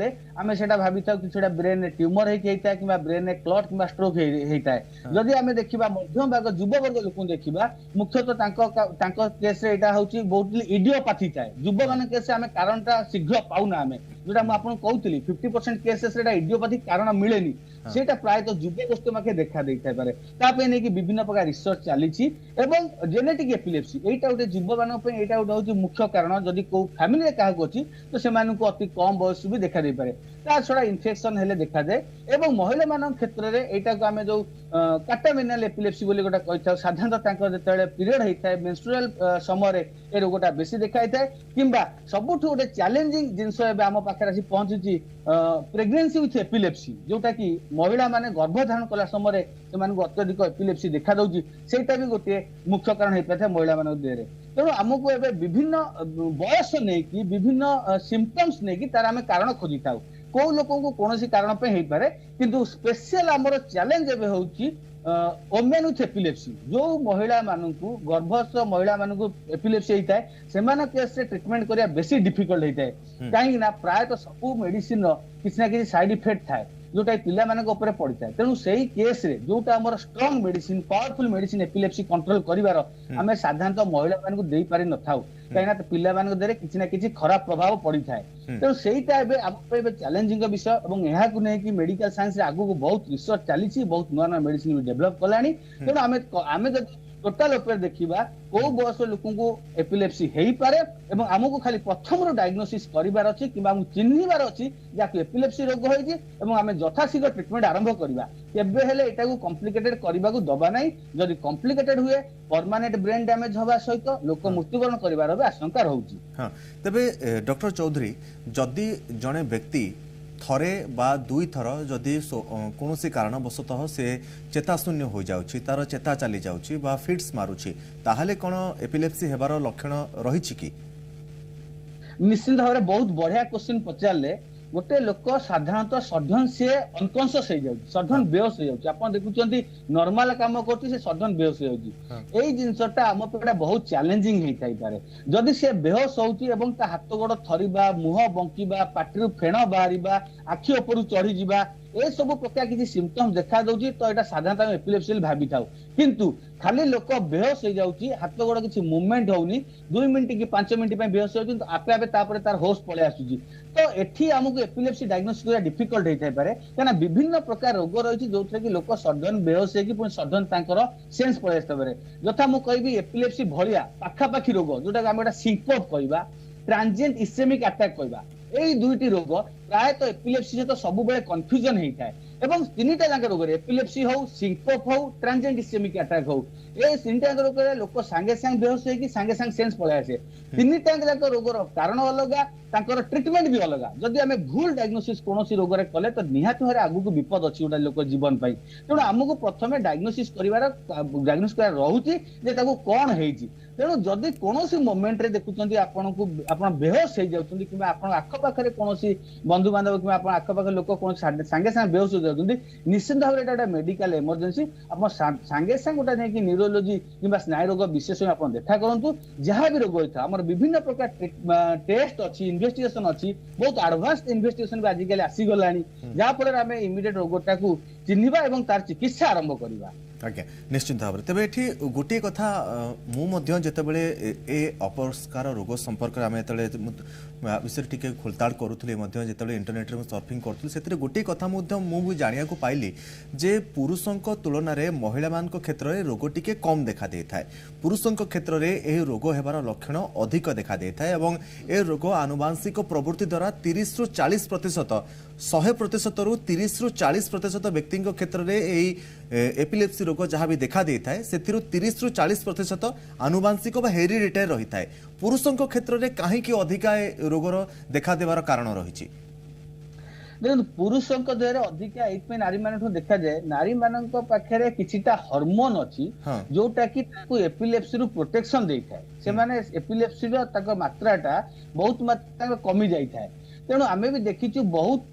आम से भावी था कि ब्रेन ट्यूमर होता है कि ब्रेन क्लट कि स्ट्रोक होता है। जदि आम देखा मध्यम भाग युव वर्ग लोक देखा मुख्यतः केस हूँ बहुत इडियोपैथी थाए युव मान केस आम कारण शीघ्र पाऊना आम जोटा मुझे कहती 50% केसेस इडियोपैथिक कारण मिलेनी सेटा प्रायतः युव गोष्ठी पाखे देखा देपारे नहीं विभिन्न प्रकार रिसर्च चली जेनेटिक एपिलेप्सी यहाँ गोटे युव मान यहाँ गोटे मुख्य कारण जदि को फैमिली क्या अच्छी तो से अति कम बयस भी देखा दे पारे ता छड़ा इन्फेक्शन हेले देखा जाए। महिला मान क्षेत्र में यहाँ को आम जो काटामिनाल एपिलेप्सी बोली गोटे कही साधारणतः जो पीरियड होता है मेंस्ट्रुअल समय ए रोगटा बेसी देखा था कि सबुठ गोटे चैलेंजिंग जिनस आम पाखे आसी पहुंची प्रेगनेंसी विथ एपिलेप्सी जोटा कि महिला माने गर्भधारण कला समय से अत्यधिक एपिलेप्सी देखा दूसरी सेटा भी गोटे मुख्य कारण हो पाए महिला मान देहरे। तेणु आमको एवं विभिन्न बयस नहीं कि विभिन्न सिम्पटम्स नहीं कि तार आम कारण खोजी था कौ लोक को कौन कारण हो पारे किंतु स्पेशल आमर चैलेंज एवं हूँ ओमेन विथ एपिलेप्सी जो महिला मानू गर्भस्थ महिला मानू एपिलेप्सी होता है से केस ट्रिटमेंट करिया बेसी डिफिकल्ट होता है कहीं प्रायतः सब मेडिसिन किसी ना किसी साइड इफेक्ट थाए जोटा पिला मानक ऊपर पड़ता है। तेणु से केस रे जोटा हमर strong medicine powerful medicine epilepsy control करिवार आमे साधारणतः महिला मानक देई पारि न थाउ कहीं पिला मानक देरे किछि ना किछि खराब प्रभाव पड़ी थाए। तेणु सेटा एबे आमे चैलेंजिंग विषय और यहाँ को नहीं कि मेडिकल साइंस रे आगु बहुत रिसर्च चली बहुत नुआ नुआ मेडिसिन भी डेवलप कलानी। तेणु आमे टोटाल उपर देखा को बयस लोक एपिलेप्सी हो पारे आमको खाली प्रथम डायग्नोसिस करार अच्छी कि चिन्हबार अच्छी जहाँ एपिलेप्सी रोग होती आम यथाशीघ्र ट्रिटमेंट आरंभ करवा केबे हेले एटा को कॉम्प्लिकेटेड करबा को दबा नहीं जदि कॉम्प्लिकेटेड हुए परमानेंट ब्रेन डैमेज हवा सहित लोक मृत्युवरण करिवार भी आशंका रहउची। हां तबे डॉक्टर चौधरी जदि जने व्यक्ति थरे बा दुई थर जदि कौन कारणवशतः से चेताशून्य हो जाउछि तार चेता चली जाउछि बा फिट्स मारुछि ताहले कोन एपिलेप्सी हेबार लक्षण रहिछि कि? निश्चित भाव बहुत बढ़िया क्वेश्चन पचारे गोटे लोक साधारणतः सडन से अनकॉन्शियस हो जाउछि सडन बेहोश हो जाउछि आपण देखुचंती नॉर्मल काम करछि से सडन बेहोश हो जाउछि एई जिंसटा हम पे बहुत चैलेंजिंग हे थाई पारे जदि से बेहोश होउछि एवं ता हाथ गोड़ थरिबा मुह बंकीबा पाटिरु फेण बाहरिबा आखि ऊपर चढ़ी जिबा ए सब प्रकार किसी सिम्पटम्स देखा दउछि तो एटा साधारणतः एपिलेप्सी भाबी थाउ किंतु खाली लोक बेहोश हो जाउछि हाथ गोड़ किसी मूवमेंट होउनी 2 मिनिट कि 5 मिनिट पे बेहोश हो जाउछि आपे आपे तापर तार होश पळे आसुछि तो एठी हमको एपिलेप्सी डायग्नोसिस करा डिफिकल्ट होइथाय पारे काना विभिन्न प्रकार रोग रहिछि जोथरे कि लोक सडन बेहोश हे कि पुन सडन तांकर सेंस पळे आस्ता पारे जथा मु कहबी एपिलेप्सी भलिया पाखा पाखी रोग जोटा हम एटा सिंकोप कहबा ट्रांजिएंट इस्केमिक अटैक कहबा एई दुईटी रोग प्रायतः एपिलेप्सी सहित सब बेले कन्फ्यूजन होता है एवं तीनटा जाक रोग एपिलेप्सी हो सिंकोप हो ट्रांजिएंट इस्केमिक अटैक हो ए तीनटा रोग लोक सांगे सांगे बेहोश होइकि सांगे सांगे सेंस पळे आसे तीनटा जाक रोगर कारण अलग तांकर ट्रीटमेंट भी अलग जदि आमे भूल डायग्नोसिस कोनोसी रोग रे कले तो निहात भारे आगु को विपद अछि ओटा लोक जीवन पाई तेणु आमको प्रथमे डायग्नोसिस करिवार डायग्नोसिस करा रहउची जे ताको कोन हेइची तेणु जदि कोनोसी मोमेंट रे देखुचंती आपण बेहोश हो जाउचंती किबा आपण आख पाखरे कोनोसी बंधु बांधव कि आख पाख लोक कौन सांगे सांगे बेहोश हो जाती निश्चित भाव में गोटे मेडिकल इमरजेंसी आप सांगे सांगे गोटे नहीं न्यूरोलोजी कि स्नायु रोग विशेष आप देखा करूँ जहाँ भी रोग होता है विभिन्न प्रकार टेस्ट अच्छी इन्वेस्टिगेशन अच्छी बहुत एडवांस इन्वेस्टिगेशन भी आजिकल आसीगला जहाँफल आम इमिडिएट रोगटा को चिन्हिबा एवं तार चिकित्सा आरंभ करिबा। आज्ञा निश्चित भाव तेज ये गोटे कथा मुझे ए अपस्कार रोग संपर्क आम विषय टी खोलताड़ करूँ जो इंटरनेट में सर्फिंग करूँ से गोटे कथा मुझे जाना पाइली जे पुरुषों तुलन में महिला मान क्षेत्र में रोग टी कम देखा दे था पुरुषों क्षेत्र में यह रोग होबार लक्षण अधिक देखा दे था ए रोग आनुवांशिक प्रवृत्ति द्वारा 30 ରୁ 40% 100% रु 30 ରୁ 40% व्यक्ति क्षेत्र में एपिलेप्सी रोग जहाँ भी देखा दे था से 30 ରୁ 40% आनुवांशिक हेरिडिटारी रही है पुरुषों क्षेत्र में कहीं अधिका रोगर देखा देवार कारण रही देखो पुरुषों देह अधिका एक नारी मान देखा जाए नारी मान पाखे किछिटा हार्मोन अच्छी जोटा कि एपिलेप्सी रु प्रोटेक्शन दे थाए से माने एपिलेप्सी रो मात्राटा बहुत मात्रा कमी जाई थाए तेणु आमे भी देखिचु बहुत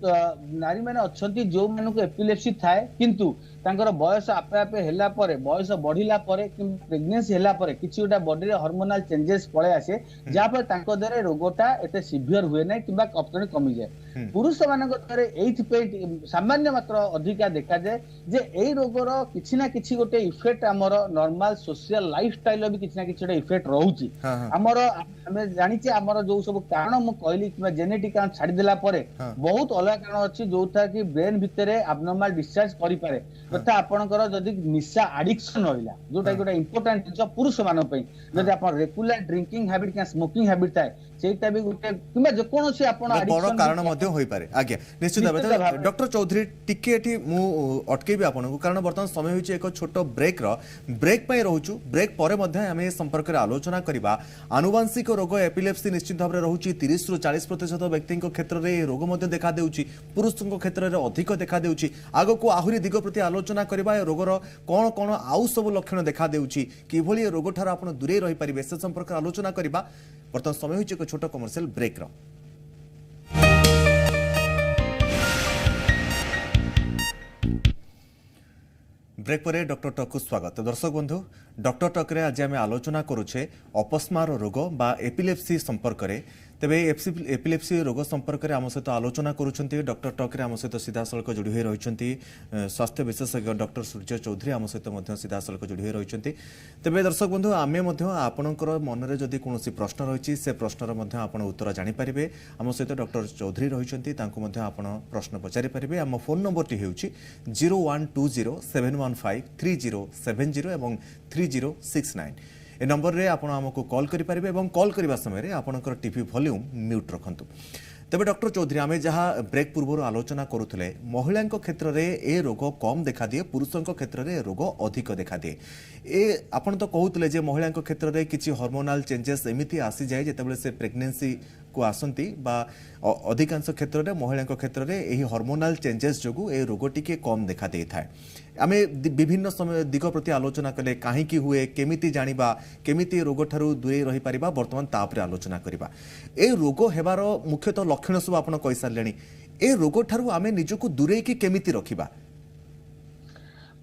नारी माने अछंती जो मानको एपिलेप्सी थाए किंतु तांकर बयस आपे आपे हेला परे बयस बढ़िला परे कि प्रेगनेंसी हेला परे किछि गोटा बॉडी रे हार्मोनल चेंजेस पळे आसे जा पर तांको देरे रोगोटा एते सिवियर हुए नै किबा अपतने कमी जाए पुरुष मानको देरे एथि पे सामान्य मात्र अधिका देखा जाए जे एई रोगर किछि ना किछि गोटे इफेक्ट हमर नॉर्मल सोशल लाइफस्टाइल भी किछि ना किछि गोटे इफेक्ट रहउची हमर हमें जानि छी हमर जो सब कारण मु कहली कि जेनेटिक कारण छाडी देला परे बहुत अलग कारण अछि जोथा कि ब्रेन भितरे एब्नॉर्मल डिस्चार्ज करि पारे तथा आपनकर जदि निशा एडिक्शन रहिला जोटा गोटे इंपोर्टेंट जिंस पुरुष मान पई जदि आपन रेगुलर ड्रिंकिंग हैबिट क्या स्मोकिंग हैबिट थाए सेटा भी गोटे किबा जे कोनोसी आपन बड़ कारण मध्ये होई पारे आज्ञा निश्चित भाबे डॉक्टर चौधरी टिके एठी मु अटकेबी आपन कारण वर्तमान समय होइछ एक छोटो ब्रेक पय रहउछु ब्रेक परे मध्ये हम संपर्क रे आलोचना करिबा आनुवांशिक रोग एपिलेप्सी निश्चित भाबे रहउछि 30 ରୁ 40% व्यक्ति क्षेत्र में रोग मध्ये देखा देउछि पुरुषों क्षेत्र में अधिक देखा देउछि आगो को आहुरी दिग प्रति आलोचना करबा रोगर कौन कौन आउ सब लक्षण देखा देउछि किभली रोग ठार आपण दूरे रहि परिबे से संपर्क आलोचना करबा वर्तमान समय होइछ एक छोटो कमर्शियल ब्रेक रो ब्रेक पर डॉक्टर टॉक को स्वागत दर्शक बंधु डॉक्टर टॉक रे आज आम आलोचना करुचे अपस्मार रोग बा एपिलेप्सी संपर्क रे तेबे एपिलेप्सी रोग संपर्क में आम सहित आलोचना करुँच डॉक्टर टॉक रे आम सहित सीधा सड़क जोड़ी हो रही स्वास्थ्य विशेषज्ञ डॉक्टर सूर्य चौधरी आम सहित सीधा सड़क जोड़ी हो रही तेबे दर्शक बंधु आमे आपणकर मन में जदि कौन प्रश्न रही से प्रश्नर आप उत्तर जानीपारे आम सहित डॉक्टर चौधरी रही आप प्रश्न पचारि पारे आम फोन नंबर टी हूँ 0120715307 और 3069 ए नंबर रे आपण हमको कॉल करि परिबे एवं कॉल करबा समय रे आपनकर टीवी वॉल्यूम म्यूट रखंतु तबे डॉक्टर चौधरी आमे जहाँ ब्रेक पूर्व आलोचना करुले महिला क्षेत्र में ए रोग कम देखा दिए पुरुषों क्षेत्र में रोग अधिक देखा दिए ए आपण तो कहते जे महिला क्षेत्र में किसी हार्मोनल चेंजेस एमती आसी जाए जितेबाला से प्रेगनेंसी को आसती अधिकांश क्षेत्र में महिला क्षेत्र में यही हार्मोनल चेंजेस जो ए रोग टी कम देखा दे था आमे विभिन्न समय दिग प्रति आलोचना कले कहीं हुए केमिति जानिबा केमिति रोग ठारू दूरे रही पारिबा वर्तमान तापरे आलोचना करिबा ए रोग हेबार मुख्यतः लक्षण सब आपण कहि सारलेनी ए रोग ठारू आमे निजको दूरे की केमिति रखिबा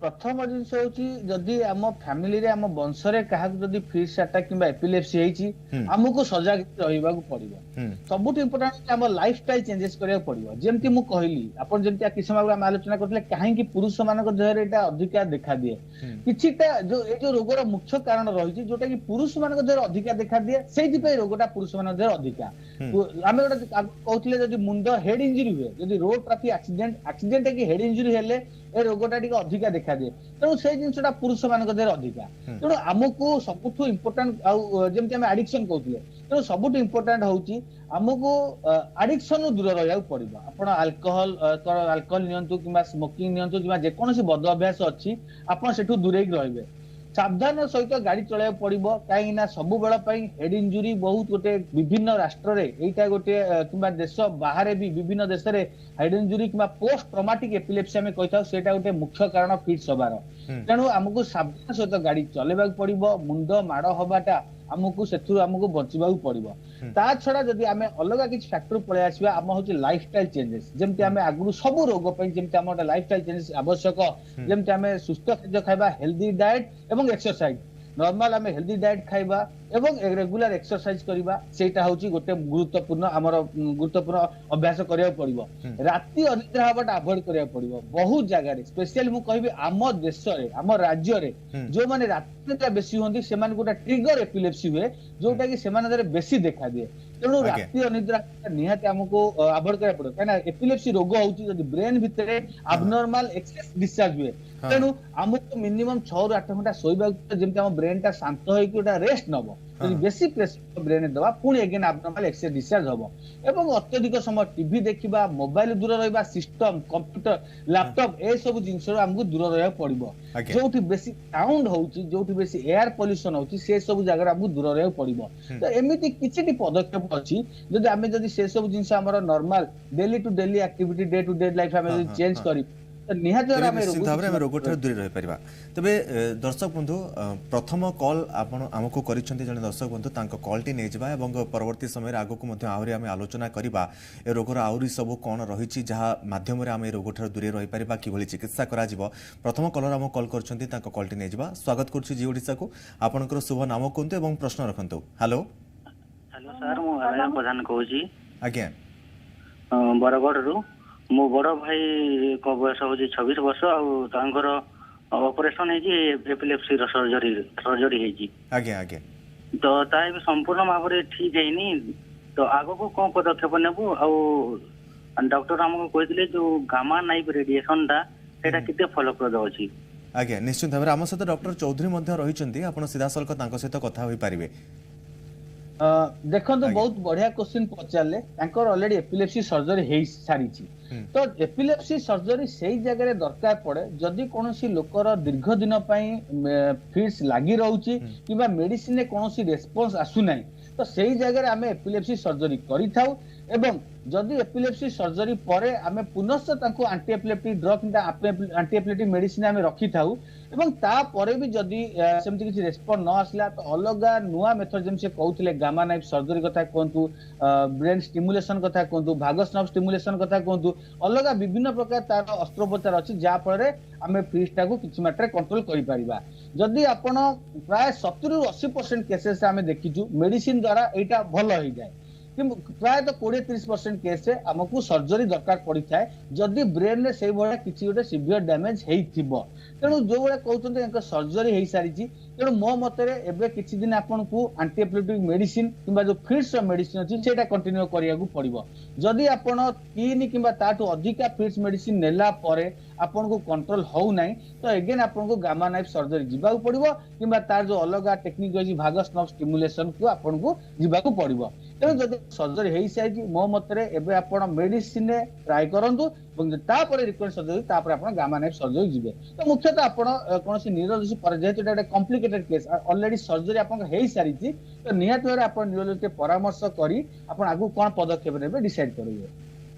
प्रथम जिनस होची जदि आम फैमिली रे आम वंश रे काहा जदि फिट्स अटैक किबा एपिलेप्सी हेची हमको सजग रहिबा को पड़िबो सबुठ इंपोर्टेंट आम लाइफस्टाइल चेंजेस करिया पड़िबो जेमति मु कहली आपण जेमति कि समय हम आलोचना करथले काहे कि पुरुष मानक देह रे एटा अधिका देखा दिए किछिटा जो ए जो रोगर मुख्य कारण रहिछि जोटा कि पुरुष मानक देह अधिका देखा दिए सेहि पे रोगटा पुरुष मानक देह अधिका आमे ओटा कहथले जदि मुंड हेड इंजरी हुए जदि रोड ट्रैफिक एक्सीडेंट कि हेड इंजरी हेले ए रोगटा टिके अधिका देखा दिए तेणु से जिनसटा पुरुष मान अधिका तेणु आमको सबुठ इंपोर्टाट जमी आम आडिक्शन कहते तेणु सबुठ इंपोर्टाट हूँ आमको आडिक्शन दूर रहा पड़ो आप आल्कोहल नियंतु कि स्मोकिंग नियंतु कि जेकोसी बद अभ्यास अच्छी आप दूरे रहिबे सावधान सहित गाड़ी चलाया पड़ो कहीं सब बेल हेड इंजुरी बहुत गोटे विभिन्न राष्ट्र रे एटा गोटे कि देश बाहर भी विभिन्न देश में हेड इंजुरी कि पोस्ट ट्रॉमेटिक एपिलेप्सी आम कही सेटा गोटे मुख्य कारण फिट्स हबार तेणु आमको सावधान सहित गाड़ी चलेबा पड़ो मुंड माड़ हवाटा आमको से बचवा पड़ो ता छड़ा जदि आम अलग किसी फैक्टर पलि आसवा आम हूँ लाइफस्टाइल चेंजेस जमती आम आगु सब रोग जमती आम लाइफस्टाइल चेंजेस आवश्यक जमती आम सुस्थ खाद्य खाइबा हेल्दी डाएट एवं एक्सरसाइज नॉर्मल आम हेल्दी डाएट खाइबा এবং ରେଗୁଲାର ଏକ୍ସରସାଇଜ କରିବା ସେଇଟା ହଉଛି ଗୋଟେ ଗୁରୁତ୍ୱପୂର୍ଣ୍ଣ ଆମର ଗୁରୁତ୍ୱପୂର୍ଣ୍ଣ ଅଭ୍ୟାସ କରିବାକୁ ପଡିବ। ରାତି ଅନିଦ୍ରା ହେବାଟା ଆଭଏଡ କରିବାକୁ ପଡିବ। ବହୁତ ଜାଗାରେ ସ୍ପେଶିଆଲି ମୁଁ କହିବି ଆମ ଦେଶରେ ଆମ ରାଜ୍ୟରେ ଯୋଉମାନେ ରାତି ଅନିଦ୍ରା ବେଶୀ ହୁଅନ୍ତି ସେମାନଙ୍କୁ ଗୋଟେ ଟ୍ରିଗର ଏପିଲେପ୍ସି ହୁଏ ଯୋଉଟା କି ସେମାନଙ୍କ ବେଶୀ ଦେଖାଦିଏ। ତେଣୁ ରାତି ଅନିଦ୍ରା ନିହାତି ଆମକୁ ଆଭଏଡ କରିବାକୁ ପଡିବ କାହିଁକିନା ଏପିଲେପ୍ସି ରୋଗ ହଉଛି ଯଦି ବ୍ରେନ ଭିତରେ ଆବନର୍ମାଲ ଏକ୍ସେସ ଡିସଚାର୍ଜ ହୁଏ। ତେଣୁ ଆମକୁ ମିନିମମ୍ 6 ରୁ 8 ଘଣ୍ଟା ଶୋଇବାକୁ ଯେମିତି ଆମ ବ୍ରେନ ଟା ଶାନ୍ତ ହେଇକି ଗୋଟେ ରେଷ୍ଟ ନବ। ଯଦି ବେଶୀ ପ୍ରେସର ବ୍ରେନ ଦବା ପୁଣି ଏଗେନ୍ ଆବନର୍ମାଲ ଏକ୍ସେସ ଡିସଚାର୍ଜ ହବ। ଏବଂ ଅତ୍ୟଧିକ ସମୟ ଟିଭି ଦେଖିବା, ମୋବାଇଲ ଦୂର ରହିବା, ସିଷ୍ଟମ, କମ୍ପ୍ୟୁଟର, ଲାପଟପ୍ ଏସବୁ ଜିନିଷରୁ ଆମକୁ ଦୂର ରହିବାକୁ ପଡିବ। ଯୋଉଠି ବେଶୀ ସାଉଣ୍ଡ ହଉଛି, ଯୋଉଠି ବେଶୀ ଏୟାର ପଲ୍ୟୁସନ ହଉଛି ସେ ସବୁ ଜାଗାରେ ଆମକୁ ଦୂର ରହିବାକୁ ପଡିବ। ତ ଏମିତି କିଛିଟି ପଦକ୍ଷେପ ଅଛି ଯଦି ସେ ସବୁ ଜିନିଷ ଆମର normal daily to daily activity day to day life ଆମେ ଯଦି ଚେଞ୍ଜ କରି ନିହାତି ଆମେ ରୋଗଠାରୁ ଦୂରେଇ ରହିପାରିବା। ତେବେ ଦର୍ଶକ ବନ୍ଧୁ ପ୍ରଥମ କଲ୍ ଆପଣ ଆମକୁ କରିଛନ୍ତି ଜଣେ ଦର୍ଶକ ବନ୍ଧୁ ତାଙ୍କ କଲ୍ଟି ନେଇଯିବା ଏବଂ ପରବର୍ତ୍ତୀ ସମୟରେ ଆଗକୁ ମଧ୍ୟ ଆହୁରି ଆମେ ଆଲୋଚନା କରିବା ଏ ରୋଗର ଆହୁରି ସବୁ କ'ଣ ରହିଛି ଯାହା ମାଧ୍ୟମରେ ଆମେ ଏ ରୋଗଠାରୁ ଦୂରେଇ ରହିପାରିବା କିଭଳି ଚିକିତ୍ସା କରାଯିବ। ପ୍ରଥମ କଲର ଆମକୁ କଲ୍ କରିଛନ୍ତି ତାଙ୍କ କଲ୍ଟି ନେଇଯିବା। ସ୍ୱାଗତ କରୁଛି ଜି ଓଡ଼ିଶାକୁ। ଆପଣଙ୍କର ଶୁଭ ନାମ କୁହନ୍ତୁ ଏବଂ ପ୍ରଶ୍ନ ରଖନ୍ତୁ। ହ୍ୟାଲୋ ସାର୍ ମୁଁ ଆଲୟ ପ୍ରଧାନ କହୁଛି। ଆଜ୍ଞା ବରଗଡ଼ରୁ। ମୋ ବଡ଼ ଭାଇଙ୍କ ବୟସ ହେଉଛି 26 ବର୍ଷ ଆଉ ତାଙ୍କର ଅପରେସନ ହେଇଛି ଏପିଲେପ୍ସିର ସର୍ଜରୀ ହେଇଛି। ଆଜ୍ଞା ଆଜ୍ଞା ତ ତାହା ଏବେ ସମ୍ପୂର୍ଣ୍ଣ ଭାବରେ ଠିକ ହେଇନି। ତ ଆଗକୁ କ'ଣ ପଦକ୍ଷେପ ନେବୁ? ଆଉ ଡକ୍ଟର ଆମକୁ କହିଥିଲେ ଯୋଉ ଗାମା ନାଇଫ୍ ରେଡିଏସନଟା ସେଇଟା କେତେ ଫଳପ୍ରଦ ଅଛି? ଆଜ୍ଞା ନିଶ୍ଚିତ ଭାବରେ ଆମ ସହିତ ଡକ୍ଟର ଚୌଧୁରୀ ମଧ୍ୟ ରହିଛନ୍ତି। ଆପଣ ସିଧାସଳଖ ତାଙ୍କ ସହିତ କଥା ହୋଇପାରିବେ। ଦେଖନ୍ତୁ ବହୁତ ବଢିଆ କ୍ୱେଶ୍ଚିନ୍ ପଚାରିଲେ। ତାଙ୍କର ଅଲରେଡି ଏପିଲେପ୍ସି ସର୍ଜରୀ ହେଇ ସାରିଛି। ତ ଏପିଲେପ୍ସି ସର୍ଜରୀ ସେଇ ଜାଗାରେ ଦରକାର ପଡେ ଯଦି କୌଣସି ଲୋକର ଦୀର୍ଘ ଦିନ ପାଇଁ ଫିଟ୍ସ ଲାଗି ରହୁଛି କିମ୍ବା ମେଡିସିନରେ କୌଣସି ରେସ୍ପନ୍ସ ଆସୁନାହିଁ ତ ସେଇ ଜାଗାରେ ଆମେ ଏପିଲେପ୍ସି ସର୍ଜରୀ କରିଥାଉ। ଏବଂ ଯଦି ଏପିଲେପ୍ସି ସର୍ଜରୀ ପରେ ଆମେ ପୁନଶ୍ଚ ତାଙ୍କୁ ଆଣ୍ଟି ଏପିଲେପ୍ଟିକ୍ ଡ୍ରଗ କିମ୍ବା ଆଣ୍ଟି ଏପିଲେପ୍ଟିକ୍ ମେଡିସିନ ଆମେ ରଖିଥାଉ। ଏବଂ ତାପରେ ବି ଯଦି ସେମିତି କିଛି ରେସ୍ପନ୍ସ ନ ଆସିଲା ତ ଅଲଗା ନୂଆ ମେଥଡ ଯେମିତି ସେ କହୁଥିଲେ ଗାମା ନାଇଫ୍ ସର୍ଜରୀ କଥା କୁହନ୍ତୁ, ବ୍ରେନ ଷ୍ଟିମୁଲେସନ କଥା କୁହନ୍ତୁ, ଭାଗସ୍ ନର୍ଭ ଷ୍ଟିମୁଲେସନ କଥା କୁହନ୍ତୁ, ଅଲଗା ବିଭିନ୍ନ ପ୍ରକାର ତାର ଅସ୍ତ୍ରୋପଚାର ଅଛି ଯାହା ଫଳରେ ଆମେ ଫିଟ୍ସଟାକୁ କିଛି ମାତ୍ରାରେ କଣ୍ଟ୍ରୋଲ କରିପାରିବା। ଯଦି ଆପଣ ପ୍ରାୟ 70 ରୁ 80% କେସେସ୍ ଆମେ ଦେଖିଛୁ ମେଡିସିନ ଦ୍ୱାରା ଏଇଟା ଭଲ ହେଇଯାଏ। କିନ୍ତୁ ପ୍ରାୟତଃ 20-30% କେସ୍ରେ ଆମକୁ ସର୍ଜରୀ ଦରକାର ପଡିଥାଏ ଯଦି ବ୍ରେନରେ ସେଇଭଳିଆ କିଛି ଗୋଟେ ସିଭିୟର ଡ୍ୟାମେଜ ହେଇଥିବ। ତେଣୁ ଯୋଉଭଳିଆ କହୁଛନ୍ତି ତାଙ୍କ ସର୍ଜରୀ ହେଇସାରିଛି। ତେଣୁ ମୋ ମତରେ ଏବେ କିଛି ଦିନ ଆପଣଙ୍କୁ ଆଣ୍ଟି ଏପିଲେପ୍ଟିକ୍ ମେଡିସିନ କିମ୍ବା ଯୋଉ ଫିଟ୍ସର ମେଡିସିନ ଅଛି ସେଇଟା କଣ୍ଟିନ୍ୟୁ କରିବାକୁ ପଡିବ। ଯଦି ଆପଣ 3 କିମ୍ବା ତାଠୁ ଅଧିକା ଫିଟ୍ସ ମେଡିସିନ ନେଲା ପରେ ଆପଣଙ୍କୁ କଣ୍ଟ୍ରୋଲ ହଉନାହିଁ ତ ଏଗେନ୍ ଆପଣଙ୍କୁ ଗାମା ନାଇଫ୍ ସର୍ଜରୀ ଯିବାକୁ ପଡିବ କିମ୍ବା ତାର ଯୋଉ ଅଲଗା ଟେକ୍ନିକ ଅଛି ଭାଗସ୍ ନର୍ଭ ଷ୍ଟିମୁଲେସନକୁ ଆପଣଙ୍କୁ ଯିବାକୁ ପଡିବ। ତେଣୁ ଯଦି ସର୍ଜରୀ ହେଇସାରିଛି ମୋ ମତରେ ଏବେ ଆପଣ ମେଡିସିନରେ ଟ୍ରାଏ କରନ୍ତୁ ଏବଂ ତାପରେ ରିକରେଣ୍ଟ ସର୍ଜରୀ ତାପରେ ଆପଣ ଗାମା ନାଇଫ୍ ସର୍ଜରୀ ଯିବେ। ତ ମୁଖ୍ୟତଃ ଆପଣ କୌଣସି ନ୍ୟୁରୋଲୋଜି ପରେ ଯେହେତୁ ଏଟା ଗୋଟେ କମ୍ପ୍ଲିକେଟେଡ କେସ୍ ଅଲରେଡି ସର୍ଜରୀ ଆପଣଙ୍କ ହେଇସାରିଛି ତ ନିହାତି ଭାବରେ ଆପଣ ନ୍ୟୁରୋଲୋଜି ପରାମର୍ଶ କରି ଆପଣ ଆଗକୁ କ'ଣ ପଦକ୍ଷେପ ନେବେ ଡିସାଇଡ କରିବେ।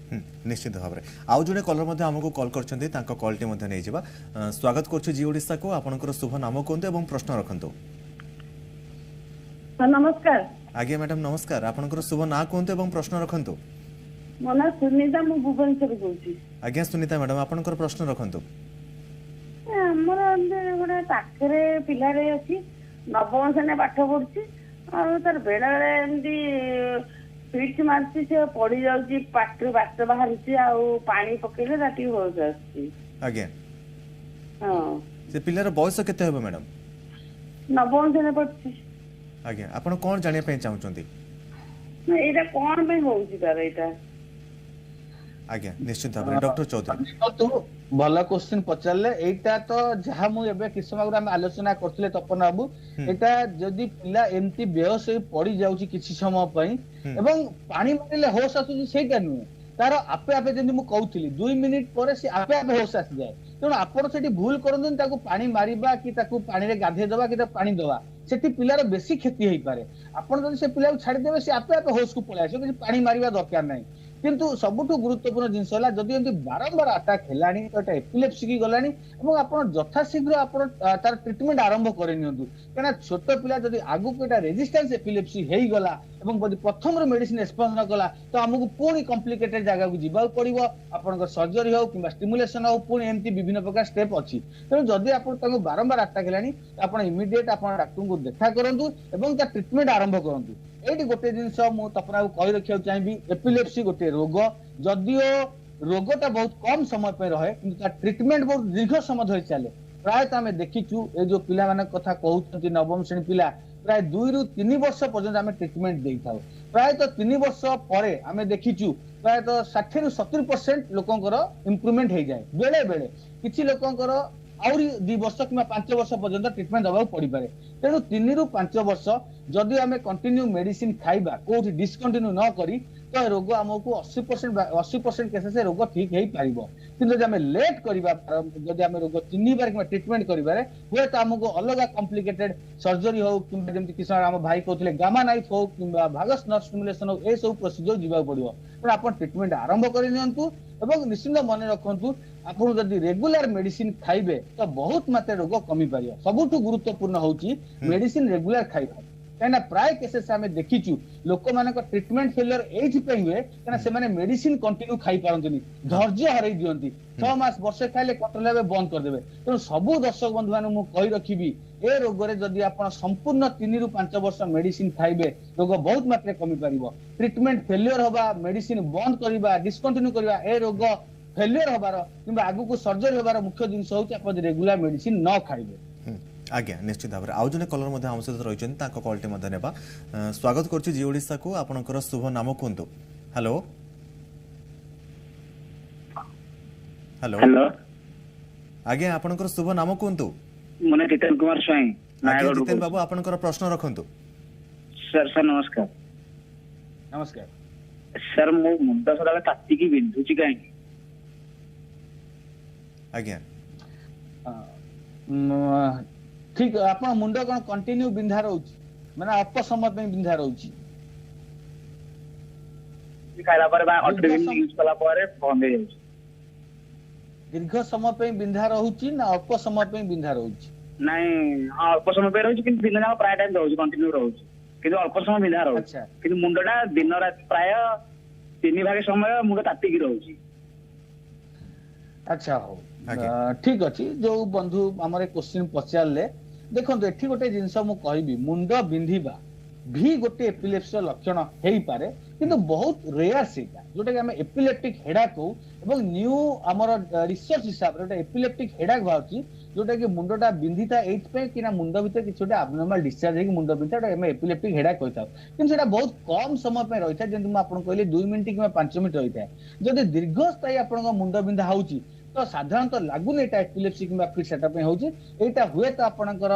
ନିଶ୍ଚିତ ଭାବରେ ଆଉ ଜଣେ କଲର ମଧ୍ୟ ଆମକୁ କଲ୍ କରିଛନ୍ତି ତାଙ୍କ କଲ୍ଟି ମଧ୍ୟ ନେଇଯିବା। ସ୍ୱାଗତ କରୁଛୁ ଜି ଓଡ଼ିଶାକୁ। ଆପଣଙ୍କର ଶୁଭ ନାମ କୁହନ୍ତୁ ଏବଂ ପ୍ରଶ୍ନ ରଖନ୍ତୁ। ନମସ୍କାର। ଆଜ୍ଞା ମ୍ୟାଡାମ ନମସ୍କାର। ଆପଣଙ୍କର ଶୁଭ ନାଁ କୁହନ୍ତୁ ଏବଂ ପ୍ରଶ୍ନ ରଖନ୍ତୁ। ମୋ ନାଁ ସୁନିତା, ମୁଁ ଭୁବନେଶ୍ୱରରୁ କହୁଛି। ଆଜ୍ଞା ସୁନିତା ମ୍ୟାଡାମ ଆପଣଙ୍କର ପ୍ରଶ୍ନ ରଖନ୍ତୁ। ଆମର ଗୋଟେ ପାଖରେ ପିଲାରେ ଅଛି, ନବମ ଶ୍ରେଣୀରେ ପାଠ ପଢୁଛି ଆଉ ତାର ବେଳେ ବେଳେ ଏମିତି ଫିଟ୍ସ ମାରୁଛି, ସେ ପଡି ଯାଉଛି, ପାଟିରୁ ବାଟ ବାହାରୁଛି ଆଉ ପାଣି ପକେଇଲେ ତା ଟିକେ ହୋସ ଆସୁଛି। ଆଜ୍ଞା ହଁ ସେ ପିଲାର ବୟସ କେତେ ହେବ ମ୍ୟାଡାମ? ନବମ ଶ୍ରେଣୀରେ ପଢୁଛି। ଆଜ୍ଞା ଆପଣ କ'ଣ ଜାଣିବା ପାଇଁ ଚାହୁଁଛନ୍ତି? ଏଇଟା କଣ ପାଇଁ ହଉଛି ତାର ଏଇଟା? ଆଜ୍ଞା ନିଶ୍ଚିତ ଭାବରେ ଡକ୍ଟର ଚୌଧୁରୀ ଭଲ କ୍ୱେଶ୍ଚିନ୍ ପଚାରିଲେ। ଏଇଟା ତ ଯାହା ମୁଁ ଏବେ କିଛି ସମୟ ଆଗରୁ ଆମେ ଆଲୋଚନା କରୁଥିଲେ ତପନ ବାବୁ, ଏଇଟା ଯଦି ପିଲା ଏମିତି ବେହୋସ ହେଇ ପଡି ଯାଉଛି କିଛି ସମୟ ପାଇଁ ଏବଂ ପାଣି ମାରିଲେ ହୋସ ଆସୁଛି ସେଇଟା ନୁହେଁ, ତାର ଆପେ ଆପେ ଯେମିତି ମୁଁ କହୁଥିଲି 2 ମିନିଟ୍ ପରେ ସେ ଆପେ ଆପେ ହୋସ ଆସିଯାଏ। ତେଣୁ ଆପଣ ସେଠି ଭୁଲ କରନ୍ତୁନି ତାକୁ ପାଣି ମାରିବା କି ତାକୁ ପାଣିରେ ଗାଧେଇ ଦେବା କି ତାକୁ ପାଣି ଦେବା, ସେଠି ପିଲାର ବେଶୀ କ୍ଷତି ହେଇପାରେ। ଆପଣ ଯଦି ସେ ପିଲାକୁ ଛାଡିଦେବେ ସେ ଆପେ ଆପେ ହୋସକୁ ପଳେଇ ଆସିବ, କିଛି ପାଣି ମାରିବା ଦରକାର ନାହିଁ। କିନ୍ତୁ ସବୁଠୁ ଗୁରୁତ୍ୱପୂର୍ଣ୍ଣ ଜିନିଷ ହେଲା ଯଦି ଏମିତି ବାରମ୍ବାର ଆଟାକ୍ ହେଲାଣି ତ ଏଟା ଏପିଲେପ୍ସି କି ଗଲାଣି ଏବଂ ଆପଣ ଯଥାଶୀଘ୍ର ଆପଣ ତାର ଟ୍ରିଟମେଣ୍ଟ ଆରମ୍ଭ କରିନିଅନ୍ତୁ। କାହିଁକିନା ଛୋଟ ପିଲା ଯଦି ଆଗକୁ ଏଟା ରେଜିଷ୍ଟାନ୍ସ ଏପିଲେପ୍ସି ହେଇଗଲା ଏବଂ ଯଦି ପ୍ରଥମରୁ ମେଡିସିନ ରେସ୍ପନ୍ସ ନ କଲା ତ ଆମକୁ ପୁଣି କମ୍ପ୍ଲିକେଟେଡ ଜାଗାକୁ ଯିବାକୁ ପଡିବ ଆପଣଙ୍କର ସର୍ଜରୀ ହଉ କିମ୍ବା ଷ୍ଟିମୁଲେସନ ହଉ ପୁଣି ଏମିତି ବିଭିନ୍ନ ପ୍ରକାର ଷ୍ଟେପ ଅଛି ତେଣୁ ଯଦି ଆପଣ ତାଙ୍କୁ ବାରମ୍ବାର ଆଟାକ୍ ହେଲାଣି ଆପଣ ଇମିଡିଏଟ ଆପଣ ଡାକ୍ତରଙ୍କୁ ଦେଖା କରନ୍ତୁ ଏବଂ ତା ଟ୍ରିଟମେଣ୍ଟ ଆରମ୍ଭ କରନ୍ତୁ ଏଇଠି ଗୋଟେ ଜିନିଷ ମୁଁ ତପନାକୁ କହି ରଖିବାକୁ ଚାହିଁବି ଏପିଲେପ୍ସି ଗୋଟେ ରୋଗ ଯଦିଓ ରୋଗଟା ବହୁତ କମ ସମୟ ପାଇଁ ରହେ କିନ୍ତୁ ତା ଟ୍ରିଟମେଣ୍ଟ ବହୁତ ଦୀର୍ଘ ସମୟ ଧରି ଚାଲେ ପ୍ରାୟତଃ ଆମେ ଦେଖିଛୁ ଏ ଯୋଉ ପିଲାମାନଙ୍କ କଥା କହୁଛନ୍ତି ନବମ ଶ୍ରେଣୀ ପିଲା ପ୍ରାୟ 2 ରୁ 3 ବର୍ଷ ପର୍ଯ୍ୟନ୍ତ ଆମେ ଟ୍ରିଟମେଣ୍ଟ ଦେଇଥାଉ ପ୍ରାୟତଃ 3 ବର୍ଷ ପରେ ଆମେ ଦେଖିଛୁ ପ୍ରାୟତଃ 60 ରୁ 70% ଲୋକଙ୍କର ଇମ୍ପ୍ରୁଭମେଣ୍ଟ ହେଇଯାଏ ବେଳେ ବେଳେ କିଛି ଲୋକଙ୍କର ଆହୁରି 2 ବର୍ଷ କିମ୍ବା 5 ବର୍ଷ ପର୍ଯ୍ୟନ୍ତ ଟ୍ରିଟମେଣ୍ଟ ଦେବାକୁ ପଡିପାରେ ତେଣୁ 3 ରୁ 5 ବର୍ଷ ଯଦି ଆମେ କଣ୍ଟିନ୍ୟू ମେଡିସିନ ଖାଇବା କୋଉଠି ଡିସକଣ୍ଟିନ୍ୟୁ ନ କରି ତ ରୋଗ ଆମକୁ 80% କେସେସ୍ ରୋଗ ଠିକ ହେଇପାରିବ କିନ୍ତୁ ଯଦି ଆମେ ଲେଟ୍ କରିବା ଯଦି ଆମେ ରୋଗ ଚିହ୍ନିବାରେ କିମ୍ବା ଟ୍ରିଟମେଣ୍ଟ କରିବାରେ ହୁଏତ ଆମକୁ ଅଲଗା କମ୍ପ୍ଲିକେଟେଡ ସର୍ଜରୀ ହଉ କିମ୍ବା ଯେମିତି କିଛି ଆମ ଭାଇ କହୁଥିଲେ ଗାମା ନାଇଫ୍ ହଉ କିମ୍ବା ଭାଗସ୍ ନର୍ଭ ଷ୍ଟିମୁଲେସନ ହଉ ଏସବୁ ପ୍ରୋସିଜିଓର ଯିବାକୁ ପଡିବ ତେଣୁ ଆପଣ ଟ୍ରିଟମେଣ୍ଟ ଆରମ୍ଭ କରିନିଅନ୍ତୁ ଏବଂ ନିଶ୍ଚିନ୍ତ ମନେ ରଖନ୍ତୁ ଆପଣ ଯଦି ରେଗୁଲାର ମେଡିସିନ ଖାଇବେ ତ ବହୁତ ମାତ୍ରାରେ ରୋଗ କମିପାରିବ ସବୁଠୁ ଗୁରୁତ୍ୱପୂର୍ଣ୍ଣ ହଉଛି ମେଡିସିନ ରେଗୁଲାର ଖାଇବା କାହିଁକିନା ପ୍ରାୟ କେସେସ୍ ଆମେ ଦେଖିଛୁ ଲୋକମାନଙ୍କ ଟ୍ରିଟମେଣ୍ଟ ଫେଲିୟର ଏଇଥିପାଇଁ ହୁଏ କାହିଁକିନା ସେମାନେ ମେଡିସିନ କଣ୍ଟିନ୍ୟୁ ଖାଇପାରନ୍ତିନି ଧୈର୍ଯ୍ୟ ହରେଇ ଦିଅନ୍ତି 6 ମାସ ବର୍ଷେ ଖାଇଲେ କଣ୍ଟ୍ରୋଲ ହେବେ ବନ୍ଦ କରିଦେବେ ତେଣୁ ସବୁ ଦର୍ଶକ ବନ୍ଧୁ ମାନଙ୍କୁ ମୁଁ କହି ରଖିବି ଏ ରୋଗରେ ଯଦି ଆପଣ ସମ୍ପୂର୍ଣ୍ଣ 3 ରୁ 5 ବର୍ଷ ମେଡିସିନ ଖାଇବେ ରୋଗ ବହୁତ ମାତ୍ରାରେ କମିପାରିବ ଟ୍ରିଟମେଣ୍ଟ ଫେଲିୟର ହବା ମେଡିସିନ ବନ୍ଦ କରିବା ଡିସକଣ୍ଟିନ୍ୟୁ କରିବା ଏ ରୋଗ ଫେଲିୟର ହବାର କିମ୍ବା ଆଗକୁ ସର୍ଜରୀ ହବାର ମୁଖ୍ୟ ଜିନିଷ ହଉଛି ଆପଣ ରେଗୁଲାର ମେଡିସିନ ନ ଖାଇବେ आज्ञा निश्चित भाव में आउ जने कलर मध्य आम सहित रही कॉलटी नेबा स्वागत करुच्ची जी ओडिशा को आपनकर शुभ नाम कहतु हेलो हेलो हेलो आज्ञा आपनकर शुभ नाम कहतु मने जितेन कुमार स्वाई आज्ञा जितेन बाबू आपनकर प्रश्न रखंतु सर सर नमस्कार नमस्कार सर मो मुंड सदा ताती की बिंदुची काहे आज्ञा ठीक आपण मुंड कोन कंटिन्यू बिंधा रहउची माने अल्प समय पे बिंधा रहउची खाइला पर बा अल्ट्रीन यूज कला पर बंद हो जाउची दीर्घ समय पे बिंधा रहउची ना अल्प समय पे बिंधा रहउची नहीं हां अल्प समय पे रहउची किंतु दिन जाक प्राय टाइम रहउची कंटिन्यू रहउची किंतु अल्प समय बिंधा रहउची अच्छा किंतु मुंडटा दिन रात प्राय 3 भाग समय मुंड ताती की रहउची अच्छा हो ठीक अच्छी जो बंधु आमर क्वेश्चन पचारे देखो एठी गोटे जिनस मु कहबी मुंड बिंधिबा भी गोटे एपिलेप्सी लक्षण हो पारे किंतु बहुत रेयर सेटा जोटा कि आम एपिलेप्टिक हेडाक हो एवं न्यू आमर रिसर्च हिसाब रे एपिलेप्टिक हेडाक बाहर जोटा कि मुंडटा बिंधिता एइथपे कि ना मुंड भीतर किछ गोटे एब्नॉर्मल डिस्चार्ज हे मुंड बिंधा एम एपिलेप्टिक हेडाक कहता किंतु सेटा बहुत कम समय पे रही था जेंतु आपन कहली 2 मिनिट कि 5 मिनिट रही था जदि दीर्घस्थायी आपन मुंड बिंधा होची तो साधारणतः लागुन एटा एपिलेप्सी किंवा फिट सेटअप में होची एटा हुए तो आपनकर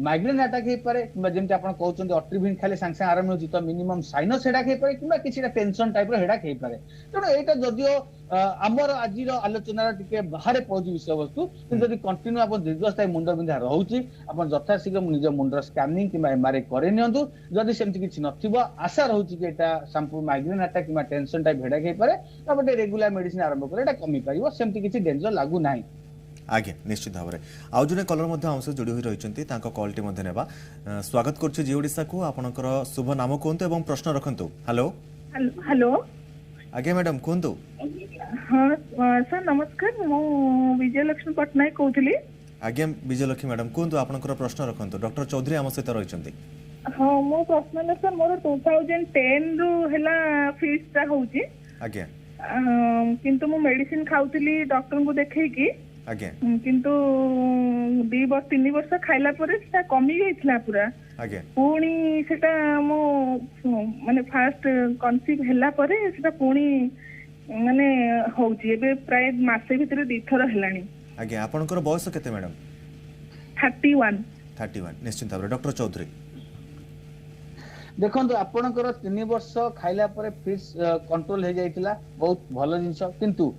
माइग्रेन अटैक हे पारे किंवा जेमति आपन कहउछन अट्रिभिन खाली सांग सांग आराम होची तो मिनिमम साइनस हेडाक हे पारे किंवा किछिटा टेंशन टाइप रो हेडाक हे पारे तेणु एटा जदियो आमर आजिर आलोचना टिके बाहर पहुंची विषय वस्तु किंतु जदि कंटिन्यू आपन दीर्घस्थायी मुंड बिंधा रहउची आपन यथाशीघ्र निज मुंडर स्कैनिंग किंवा एमआरआई करे नियंतु जदि सेमति किछि नथिबो आशा रहउची कि एटा संपूर्ण माइग्रेन अटैक किंवा टेंशन टाइप हेडाक हे पारे तबे रेगुलर मेडिसिन आरंभ करे एटा कमी परिबो सेमति किछि डेंजर लागू नाही आज्ञा निश्चित भाव में आउ जने कलर मध्य आम सहित जोड़ी रही कॉलटी नेबा स्वागत करुच्ची जी ओडिशा को आपनकर शुभ नाम कहतु एवं प्रश्न रखंतु हेलो हेलो आज्ञा मैडम कहतु हाँ सर नमस्कार मु विजयलक्ष्मी पटनायक कहूली आज्ञा विजयलक्ष्मी मैडम कहतु आपनकर प्रश्न रखंतु डॉक्टर चौधरी आम सहित रही हाँ मो प्रश्न है सर मोर 2010 रु हैला फिट्सटा होची आज्ञा किंतु मु मेडिसिन खाउतली डॉक्टर को देखैकी आज्ञा किंतु 2-3 वर्ष खाइला परे सेटा कमी गइथला पूरा आज्ञा पुणी सेटा मो माने फास्ट कन्सीव हैला परे सेटा पुणी माने होची एबे प्राय मासे भितर 2 थर हेलानी आज्ञा आपनकर बयस केते मैडम 31 निश्चित भाव डॉक्टर चौधरी देखो आपणकर 3 वर्ष खाइला परे फिट्स कंट्रोल हो जाइतिला बहुत भलो जिंस किंतु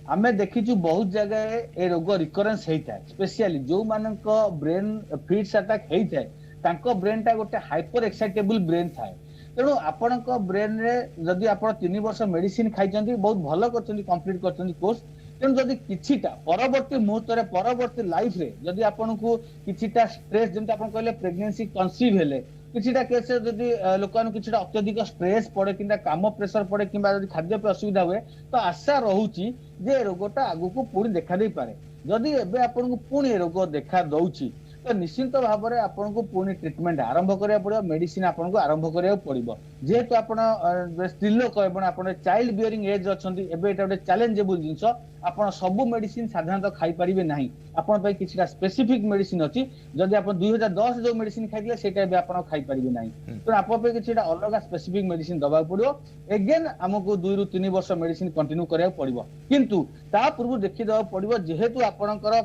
आमे देखिछु बहुत जगह ए रोग रिकरेंस हेइता स्पेशली जो मानक ब्रेन फिट्स अटैक हेइता तांको ब्रेन ता गोटे हाइपर एक्साइटेबल ब्रेन थाए तेणु आपणक ब्रेन रे जदि आपण 3 वर्ष मेडिसिन खाइचंती बहुत भलो करचंती कंप्लीट करचंती कोर्स तेणु जदि किछिटा परवर्ती मुहूर्त रे परवर्ती लाइफ रे जदि आपनको किछिटा स्ट्रेस जेंत आपण कहले प्रेगनेंसी कंसीव हेले किछिटा केस जदि लोक किछिटा अत्यधिक स्ट्रेस पड़े कि काम प्रेशर पड़े कि खाद्य पे असुविधा हुए तो आशा रहुची जे रोगटा आगु पुणी देखा दे पारे जदि एबे आपन पुणी रोग देखा दउची तो निश्चित भाव में आपको पुणी ट्रिटमेंट आरंभ करा पड़ो मेडिसिन आपको आरंभ करा पड़ो जेहेतु आप स्त्री लोक आप चाइल्ड बियरिंग एज अच्छा गोटे चैलेंजेबल जिनस आप सब मेडिसिन साधारणतः खाई पारे ना आपण किसी स्पेसिफिक मेडिसिन अच्छी जदि आप 2010 जो मेडिसिन खाई से आप खाई पारे ना तो आप किसी अलग स्पेसिफिक मेडिसिन दबा पड़ो एगेन आमको 2 ରୁ 3 वर्ष मेडिसिन कंटिन्यू करा पड़ो किंतु ता पूर्व देखी देवा पड़ो जेहेतु आपणकर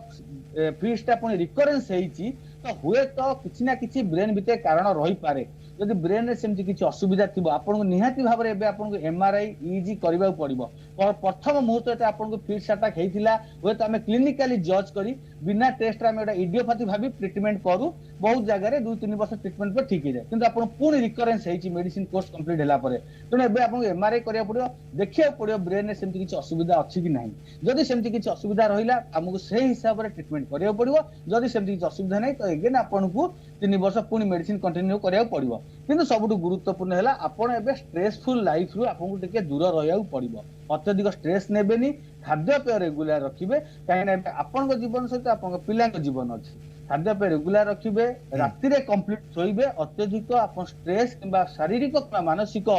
फिस्टा पुणी रिकरेन्स होईची तो हुए तो किसी ना किसी ब्रेन भितर कारण रही पारे जदि ब्रेन रे सेमती किसी असुविधा थिबो आपनको निहाती भाव रे एबे आपनको एमआरआई ईजी करबा पड़िबो और प्रथम मुहूर्त एटा आपनको फिट्स अटैक हेतिला हुए तो हमें क्लिनिकली जज करी बिना टेस्ट रे हम एटा इडियोपैथी भाबी ट्रीटमेंट करू बहुत जगह रे 2-3 वर्ष ट्रीटमेंट पर ठीक हो जाए किंतु आपन पुणी रिकरेन्स हेची मेडिसिन कोर्स कंप्लीट होला परे तने एबे आपनको एमआरआई करिया पड़िबो देखिया पड़िबो ब्रेन रे सेमती किसी असुविधा अछि कि नाही जदि सेमती किसी असुविधा रहिला हमको सेही हिसाब रे ट्रीटमेंट करिया पड़िबो जदि सेमती किसी असुविधा नाही तो एगेन आपनको 3 वर्ष पुणी मेडिसिन कंटिन्यू करिया पड़िबो किंतु सबुठु गुरुत्वपूर्ण है आपण एबे स्ट्रेसफुल लाइफ रु आपको टिके दूर रहिया पड़िबो अत्यधिक स्ट्रेस नेबेनी खाद्यपेय रेगुलर रखिबे काहे आपण जीवन सहित आपण पिला जीवन अछि खाद्यपेय रेगुलर रखिबे राति रे कंप्लीट सोइबे अत्यधिक आपण स्ट्रेस किंबा शारीरिक मानसिक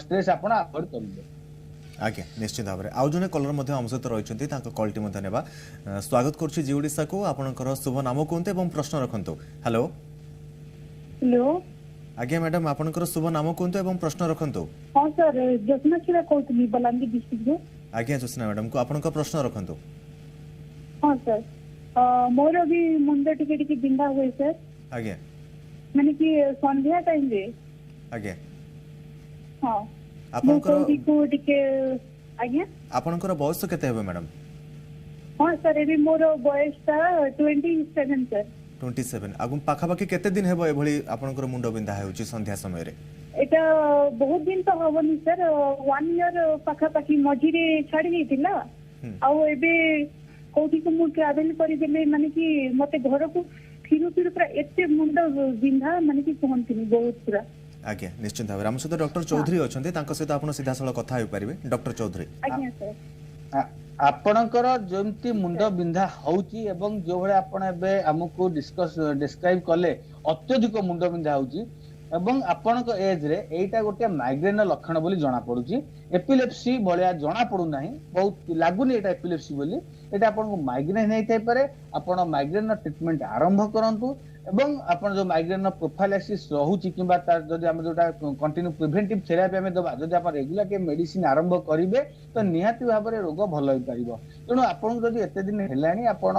स्ट्रेस आपण अवॉइड करिबे आज्ञा निश्चित भाव में आउ जने कलर मध्य आम सहित रही कॉल टी नेबा स्वागत करुछि जी ओडिशा को आपनकर शुभ नाम कहते एवं प्रश्न रखंतु हेलो हेलो आज्ञा मैडम आपनकर शुभ नाम कहते एवं प्रश्न रखंतु हां सर जसना क्षीरा कहतली बलांगी डिस्ट्रिक्ट रे आज्ञा जोस्ना मैडम को आपनकर प्रश्न रखंतु हां सर मोर भी मुंड टिके टिके बिंदा हुए सर आज्ञा माने कि संध्या टाइम रे आज्ञा हां आपनकर को टिके आज्ञा आपनकर बयस केते हेबे मैडम हां सर एबी मोर बयसटा 27 सर 27 आगु पाखापाखि केते दिन हेबो एभली आपनकर मुंड बिंधा हेउची संध्या समय रे एटा बहुत दिन तो हबनी सर 1 ईयर पाखापाखि मझिरे छाड़ी देथिला आउ एबे कोठी को मु ट्रैवल करि देले माने कि मते घर को फिरु फिरु पूरा एते मुंड बिंधा माने कि कहंतिनी बहुत पूरा आज्ञा निश्चित भाव आम सहित डॉक्टर चौधरी अच्छा सहित आप सीधा साल कथा पारे डॉक्टर चौधरी आज्ञा सर आपणकर जमती मुंड बिंधा होउची एवं जो भले आपण एबे हमकु डिस्क्राइब कले अत्यधिक मुंड बिंधा होउची एवं आपणक एज रे एटा गोटे माइग्रेन लक्षण बोली जाना पड़ुची एपिलेप्सी भलिया जाना पड़ू नाही बहुत लागुनी एटा एपिलेप्सी बोली एटा आपनको माइग्रेन नै थाई पारे आपण माइग्रेन ट्रीटमेंट आरंभ करंतु एवं आपण जो माइग्रेन प्रोफाइलाइसिस रहुची किबा तार जदि हम जोटा कंटिन्यू प्रिवेंटिव थेरापी हम दबा जदि आपण रेगुलर के मेडिसिन आरंभ करिवे तो निहाती भाव में रोग भल होई परिबो तेणु आपण जदि एते दिन हेलानी आपण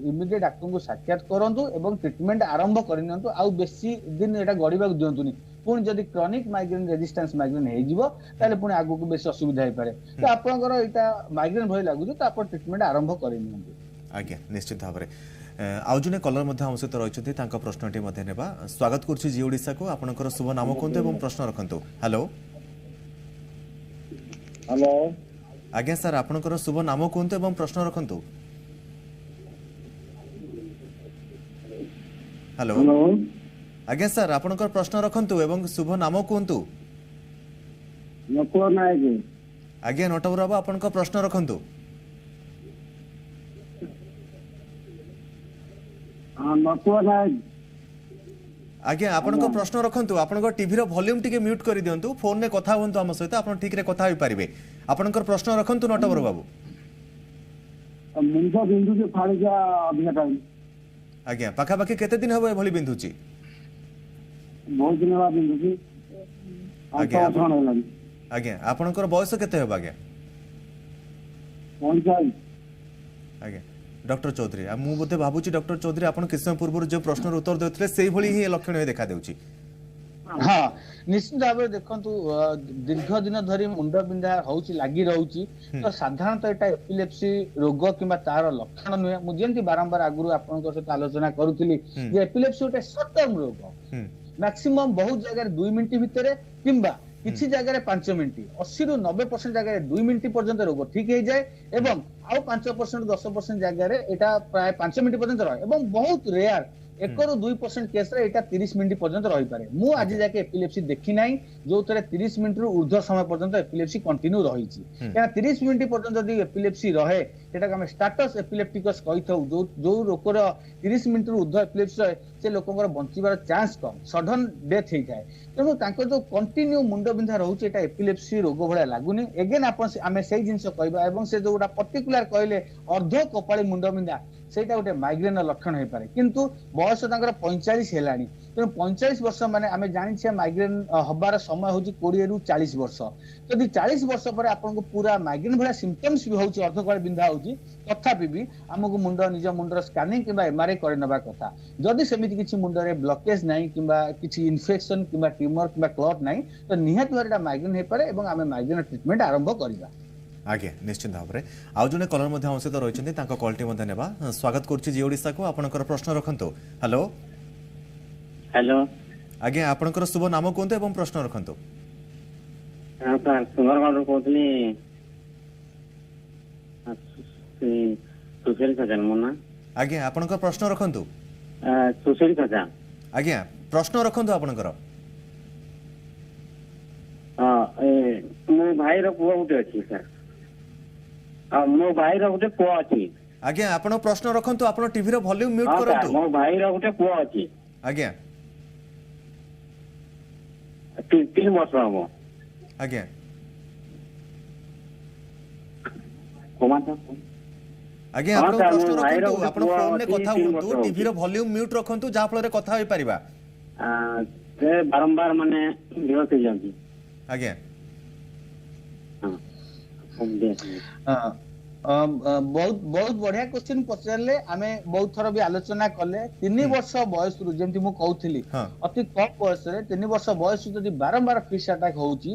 इमिडिएट डॉक्टर को साक्षात करंतु एवं ट्रीटमेंट आरंभ करिनंतु आउ बेसी दिन एटा गड़ीबा दियंतुनी पुणी जदि क्रॉनिक माइग्रेन रेजिस्टेंस माइग्रेन हे जिवो ताले पुणी आगु को बेसी असुविधा हे पारे तो आपनकर एटा माइग्रेन भय लागु तो आपण ट्रीटमेंट आरंभ करिनंतु आज्ञा निश्चित भाव में आउ जने कलर मध्य आम सहित रही प्रश्नटी नेबा स्वागत करुछि जी ओडिशा को आपनकर शुभ नाम कहते एवं प्रश्न रखंतु हेलो हेलो आज्ञा सर आपनकर शुभ नाम कहते एवं प्रश्न रखंतु हेलो आज्ञा सर आपनकर प्रश्न रखंतु एवं शुभ नाम कहतु नकुल नायक आज्ञा नटवर बाबू आपनकर प्रश्न रखंतु नकुल नायक आज्ञा आपनकर प्रश्न रखंतु आपनकर टीवी रो वॉल्यूम टिके म्यूट करि दियंतु फोन ने कथा होंतु हम सहित आपण ठीक रे कथा होई परिबे आपनकर प्रश्न रखंतु नटवर बाबू मुंड बिंदु के फाड़ी जा अधिक टाइम आज्ञा पाखा पाखी केते दिन हबो एभली बिंदुची बहुत दिन बाद बिंदु की आज्ञा कौन होला आज्ञा आपनकर बयस केते हबो आज्ञा कौन चाहिए आज्ञा डॉक्टर चौधरी मु बोधे भाबुची डॉक्टर चौधरी आपण किछ समय पूर्व जो प्रश्न उत्तर देउथले सेही भली ही लक्षण देखा देउची हाँ निश्चित भाव देखु दीर्घ दिन धरी मुंड बिंधा होउची लागी रहउची तो साधारणतः एटा एपिलेप्सी रोग किंबा तार लक्षण नुहे मु जेंति बारंबार आगुरु आपनक सहित आलोचना करूथली जे एपिलेप्सी ओटे शॉर्ट टर्म रोग मैक्सिमम बहुत जगह 2 मिनिट भितरे किंबा किसी जगह 5 मिनिट 80 ରୁ 90% जगह 2 मिनिट पर्यंत रोग ठीक हो जाए एवं आउ 5% 10% जगह एटा प्राय 5 मिनिट पर्यंत रहे एवं बहुत रेयर एक रु 2% केस रे एटा 30 मिनिट पर्यंत रही पारे मु आज जाके एपिलेप्सी देखि नाही जो थरे 30 मिनिट रु ऊर्ध्व समय पर्यंत एपिलेप्सी कंटिन्यू रही छी या 30 मिनिट पर्यंत जदी एपिलेप्सी रहे सेटा हम स्टेटस एपिलेप्टिकस कहिथौ जो रोकर 30 मिनिट रु ऊर्ध्व एपिलेप्सी रहे से लोकंकर बंचिबार चांस कम सडन डेथ हे जाय तेणु तांको जो कंटिन्यू मुंड बिंधा रहउची एटा एपिलेप्सी रोग भळा लागुनी एगेन आपण आमे सेही जिंस कहबा एवं से जो गोटा पर्टिकुलर कहले अर्ध कपाळी मुंड बिंधा सेटा गोटे माइग्रेन लक्षण हो पारे किंतु बयस तांकर 45 हेलानी तेणु 45 वर्ष माने आमे जानि छे माइग्रेन हबार समय होची 20 रु 40 वर्ष यदि 40 वर्ष पर आपन को पूरा माइग्रेन भला सिम्पटम्स भी होची अर्ध कपाळी बिंधा होची तथापि भी हमको मुंड निज मुंडर स्कैनिंग किबा एमआरआई करे नबा कथा जदि सेमिति किछि मुंडरे ब्लॉकेज नाही किबा किछि इन्फेक्शन किबा ट्यूमर किबा क्लॉट नाही तो निहात भारे माइग्रेन हे पारे एवं आमे माइग्रेन ट्रीटमेंट आरंभ करिबा आगे निश्चित भाव में आउ जने कलर मध्य हम सहित रही कॉलटी नेबा स्वागत करुच्ची जी ओडिशा को आपनकर प्रश्न रखंतु हेलो हेलो आगे आपनकर शुभ नाम कोनते एवं प्रश्न रखंतु हां सर सुंदरगढ़ कोतली सुशील सजन मोना आगे आपनकर प्रश्न रखंतु सुशील सजन आगे प्रश्न रखंतु आपनकर मो भाई रो पुआ उठे अछि सर मो भाई रो उठे पुआ अछि आगे आपण प्रश्न रखंतु आपण टीवी रो वॉल्यूम म्यूट करंतु मो भाई रो उठे पुआ अछि आगे 3 वर्ष हो आगे कोमा था आगे आपण प्रश्न रखंतु आपण फोन ने कथा हुंतु टीवी रो वॉल्यूम म्यूट रखंतु जा फल रे कथा होई परिबा से बारंबार माने बेहोश हो जांती आगे बहुत बहुत बढ़िया क्वेश्चन पचारे आमे बहुत थर भी आलोचना कले 3 वर्ष बयस रु जेंति मु कहउथिली अति कम बयस रे 3 वर्ष बयस जदी बारंबार फिश अटैक होउची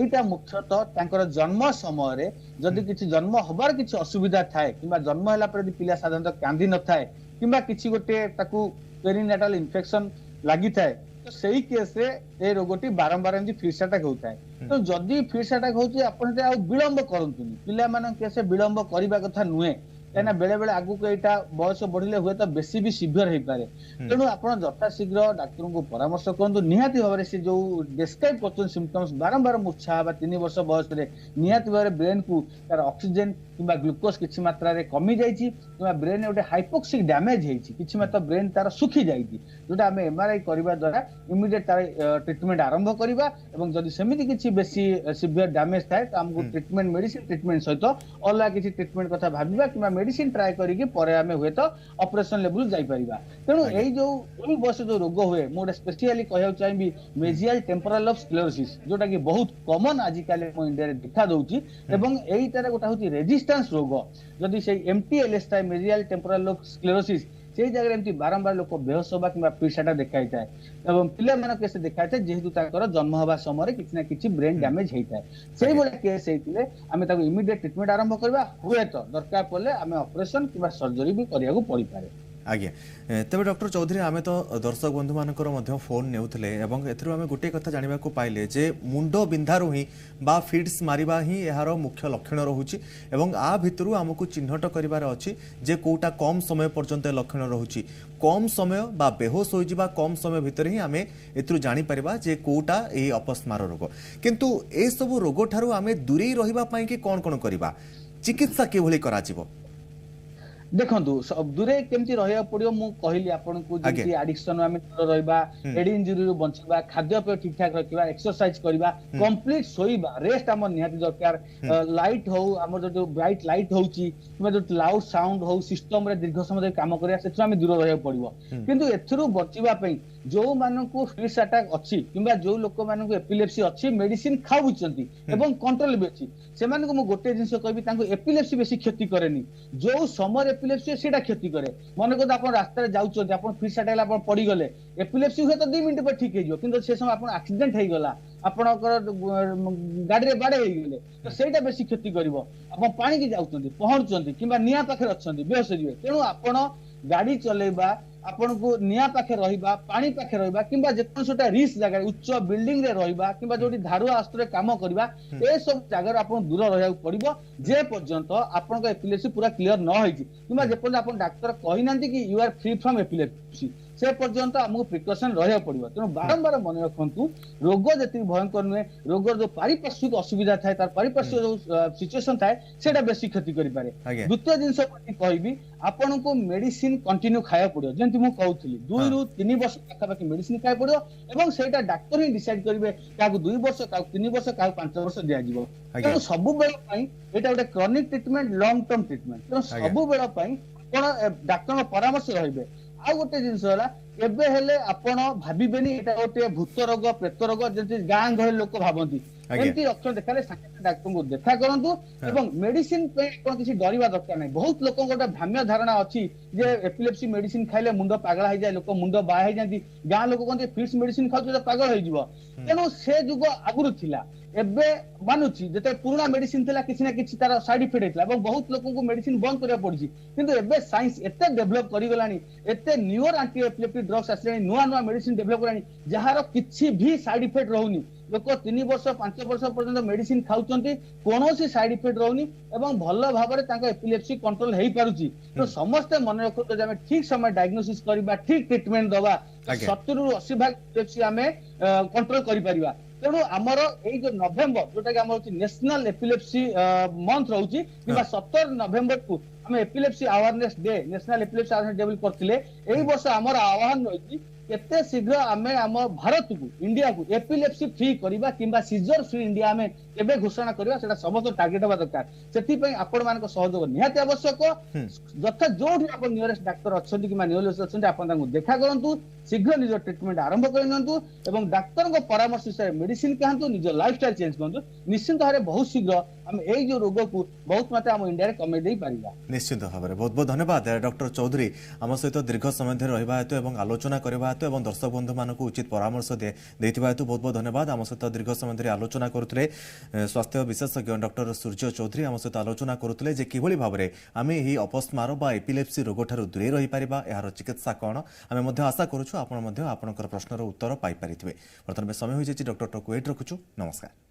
एटा मुख्यतः तांकर जन्म समय रे जदी किछि जन्म होबार किछि असुविधा थाए किबा जन्म होला पर पिला साधारणतः कांदी न थाए किबा किछि गोटे ताकू पेरिनेटल इन्फेक्शन लागि थाए तो सही केस रे ए रोगटी बारंबार एमदी फिश अटैक होता है तो जदी फिश अटैक होची आपण आ विलंब करंतुनी पिला मानन केसे विलंब करिबा कथा नुहे कहना बेले बेले आगु को एटा बयस बढ़िले हुए तो बेसी भी सिवियर हे पारे तेणु आपण जथा शीघ्र डाक्टर को परामर्श करंतु निहाती भाबरे से जो डिस्क्राइब करछन सिम्पटम्स बारंबार मूर्छा बा 3 वर्ष बयस रे निहाती भाबरे ब्रेन को तार ऑक्सीजन किबा ग्लूकोज किछि मात्रा रे कमी जाईची किबा ब्रेन गोटे हाइपोक्सिक डैमेज हेची किछि मात्रा ब्रेन तार सुखी जाईची जोटा हमें एमआरआई करबा द्वारा इमीडिएट तार ट्रीटमेंट आरंभ करबा एवं जदी समिति किछि बेसी सिवियर डैमेज थाए तो हमको ट्रीटमेंट मेडिसिन ट्रीटमेंट सहित अलग किछि ट्रीटमेंट कथा भाबिबा किबा मेडिसिन ट्राई करिके परे हमें हुए तो ऑपरेशन लेवल जाई परिबा तेणु एई जो ओई बस जो रोग हुए मोडे स्पेशली कहया चाहिबी मेजियल टेम्पोरल ऑफ स्क्लेरोसिस जोटा कि बहुत कॉमन आज काले मो इंडिया रे देखा दउची एवं एई तारे गोटा होची रेजिस्टेंस रोग जदी से एमटीएलएस थाए मेजियल टेम्पोरल ऑफ स्क्लेरोसिस से जगह एमती बारंबार लोक बेहोश होबा किबा पिसाटा देखाई थाए एवं पिला मन केसे देखाई थाए जेहेतु ताकर जन्म होबा समय किछि ना किछि ब्रेन डैमेज हेई थाए सेही बोले केस हेतिले आमे ताको इमीडिएट ट्रीटमेंट आरंभ करबा हुए तो दरकार पड़ले आमे ऑपरेशन किबा सर्जरी भी करिया को पड़ी पारे आगे तेज डॉक्टर चौधरी आम तो दर्शक बंधु मानकर फोन नेउथले एवं एथरो आमे गोटे कथा जानिबा को पाइले जे मुंड बिंधारु ही बा फिट्स मारिबा ही एहार मुख्य लक्षण रहूची एवं आ भितरु हमकु चिन्हट करिवार अछि जे कोटा कम समय पर्यंत लक्षण रहूची कम समय बा बेहोश होई जिबा कम समय भितर ही आमे एथरो जानि परिबा जे कोटा ए अपस्मार रोग किंतु ए सब रोग ठारू आमे दूरी रहिबा पई कि कोन कोन करिबा चिकित्सा के भली करा जिवो देखंतु सब दूरे केमती रहया पड़ियो मु कहली आपन को जेती एडिक्शन आमे दूर रहबा हेड इंजरी रु बंचबा खाद्य पेय ठीक ठाक रखिबा एक्सरसाइज करबा कंप्लीट सोइबा रेस्ट हम निहाती दरकार लाइट हो हमर जो ब्राइट लाइट होउची किबा जो लाउड साउंड हो सिस्टम रे दीर्घ समय काम करिया सेथु आमे दूर रहया पड़ियो किंतु एथरु बचिबा पई जो मानकु फिश अटैक अछि किबा जो लोक मानकु एपिलेप्सी अछि मेडिसिन खाउचंती एवं कंट्रोल भी अछि से मानकु मु गोटे जिंस कहबी तांको एपिलेप्सी बेसी क्षति करेनी जो समर एपिलेप्सी सेटा क्षति करे मन को आपण रास्ता रे जाउचंती आपण फिश अटैक आपण पड़ी गले एपिलेप्सी हुए तो 2 मिनिट पर ठीक हे जो किंतु से समय आपण एक्सीडेंट हे गला आपणकर गाड़ी रे बाडे हे गेले तो सेटा बेसी क्षति करिवो आपण पानी की जाउचंती पहुंचंती किबा निया पाखे अछंती बेहोश जिवे तेनु आपण गाड़ी चलेबा आपण को निया पाखे रहिबा पानी पाखे रहिबा किबा जेतन सोटा रिस्क जगह उच्च बिल्डिंग रे रहिबा किबा जोटी धारुआ अस्त्र काम करबा ए सब जगह आपण दूर रहया पड़िबो जे पर्यंत आपण को एपिलेप्सी पूरा क्लियर न होई किबा जे पर्यंत आपण डॉक्टर कहि नांती कि you are free from epilepsy से पर्यंत आमको प्रिकॉशन रहा पड़ो। तेणु बारंबार मन रखु रोग जी भयंकर नुहे, रोगर जो पारिपार्श्विक असुविधा थाए तार पारिपार्श्विक जो सिचुएशन थाए सेटा बेसी क्षति करि पारे। द्वितीय जिनस कहबी आपन को मेडिसिन कंटिन्यू खाया पड़ो, जेंति मु कहउथली 2 रु 3 वर्ष पाखापाखि मेडिसिन खाया पड़ो एवं सेटा डॉक्टर ही डिसाइड करिवे काको 2 वर्ष काको 3 वर्ष काको 5 वर्ष दिया जिवो। तेणु सब बेल पई एटा गोटे chronic treatment, long term treatment. तेणु सब बेल पई आपण डॉक्टर परामर्श रहिबे। आ गोटे जिनस होला एबे हेले आपण भाबिबेनी एटा गोटे भूत रोग, प्रेत रोग जेंति गां गहल लोक भाबंती एमती लक्षण देखाले साथे डॉक्टर को देखा करंतु एवं मेडिसिन पे कोन किसी डरिवा दरकार नै। बहुत लोक गोटे भ्राम्य धारणा अछि जे एपिलेप्सी मेडिसिन खाइले मुंड पागल हो जाय, लोक मुंड बा हो जांती, गां लोक कोन फिट्स मेडिसिन खाउ तो पागल हो जिवो। तेनु से जुग आगुरु थिला, एबे मानुची जते पुराना मेडिसिन थिला किछि ना किछि तार साइड इफेक्ट हेतला एवं बहुत लोक को मेडिसिन बंद करिया पड़छि। किंतु एबे साइंस एते डेवलप करि गलानी, एते न्यूर एंटी एपिलेप्टिक ड्रग्स आसलानी, नुआ नुआ मेडिसिन डेवलप करानी जहार किछि भी साइड इफेक्ट रहउनी। लोक 3 वर्ष 5 वर्ष पर्यंत मेडिसिन खाउचंती, कोनोसी साइड इफेक्ट रहउनी एवं भल भाबरे तांका एपिलेप्सी कंट्रोल हेई पारुची। तो समस्त मन रखो जे हम ठीक समय डायग्नोसिस करबा, ठीक ट्रीटमेंट दबा, 70 रु 80% एपिलेप्सी हमें कंट्रोल करि परिबा। तेणु आमर एई जो नवेम्बर जोटा कि आमर नेशनल एपिलेप्सी मंथ रहउची किबा 17 नवेम्बर को हम epilepsy awareness day, national epilepsy awareness day करथिले। एई वर्ष आमर आह्वान रहिची केते शीघ्र आमे आम भारत को, इंडिया को एपिलेप्सी फ्री करिबा किबा सीजर फ्री इंडिया आमे केबे घोषणा करिबा सेटा समस्त टार्गेट बा दरकार। सेति पई आपण मानक सहयोग निहाती आवश्यक। जथा जोठी आपण नियरेस्ट डॉक्टर अछंती किबा न्यूरोलॉजिस्ट अछंती आपण तांको देखा करंतु, शीघ्र निज ट्रीटमेंट आरंभ करनंतु एवं डॉक्टर को परामर्श से मेडिसिन खांतु, निज लाइफस्टाइल चेंज करंतु। निश्चित भाबरे बहुत शीघ्र हम एई जो रोग को बहुत मात्रा हम इंडिया रे कमे देई परिबा। निश्चित भाबरे बहुत बहुत धन्यवाद डॉक्टर चौधरी आम सहित दीर्घ समय धरि रहिबा हेतु एवं आलोचना करबा हेतु एवं दर्शक बंधु मानक उचित परामर्श देथिबा हेतु बहुत बहुत धन्यवाद। आम सहित दीर्घ समय धरि आलोचना करुतले स्वास्थ्य विशेषज्ञ डॉक्टर सूर्य चौधरी आम सहित आलोचना करुतले जे किभଳି भाबरे आमे एही अपस्मार बा एपिलेप्सी रोग ठारू दूरे रहि परिबा, एहार चिकित्सा कोन आमे मध्ये आशा करूछु आपण मध्ये आपनकर प्रश्नर उत्तर पाई परिथिबे। वर्तमान समय होई जे डॉक्टर टॉक वेट रखुछु। नमस्कार।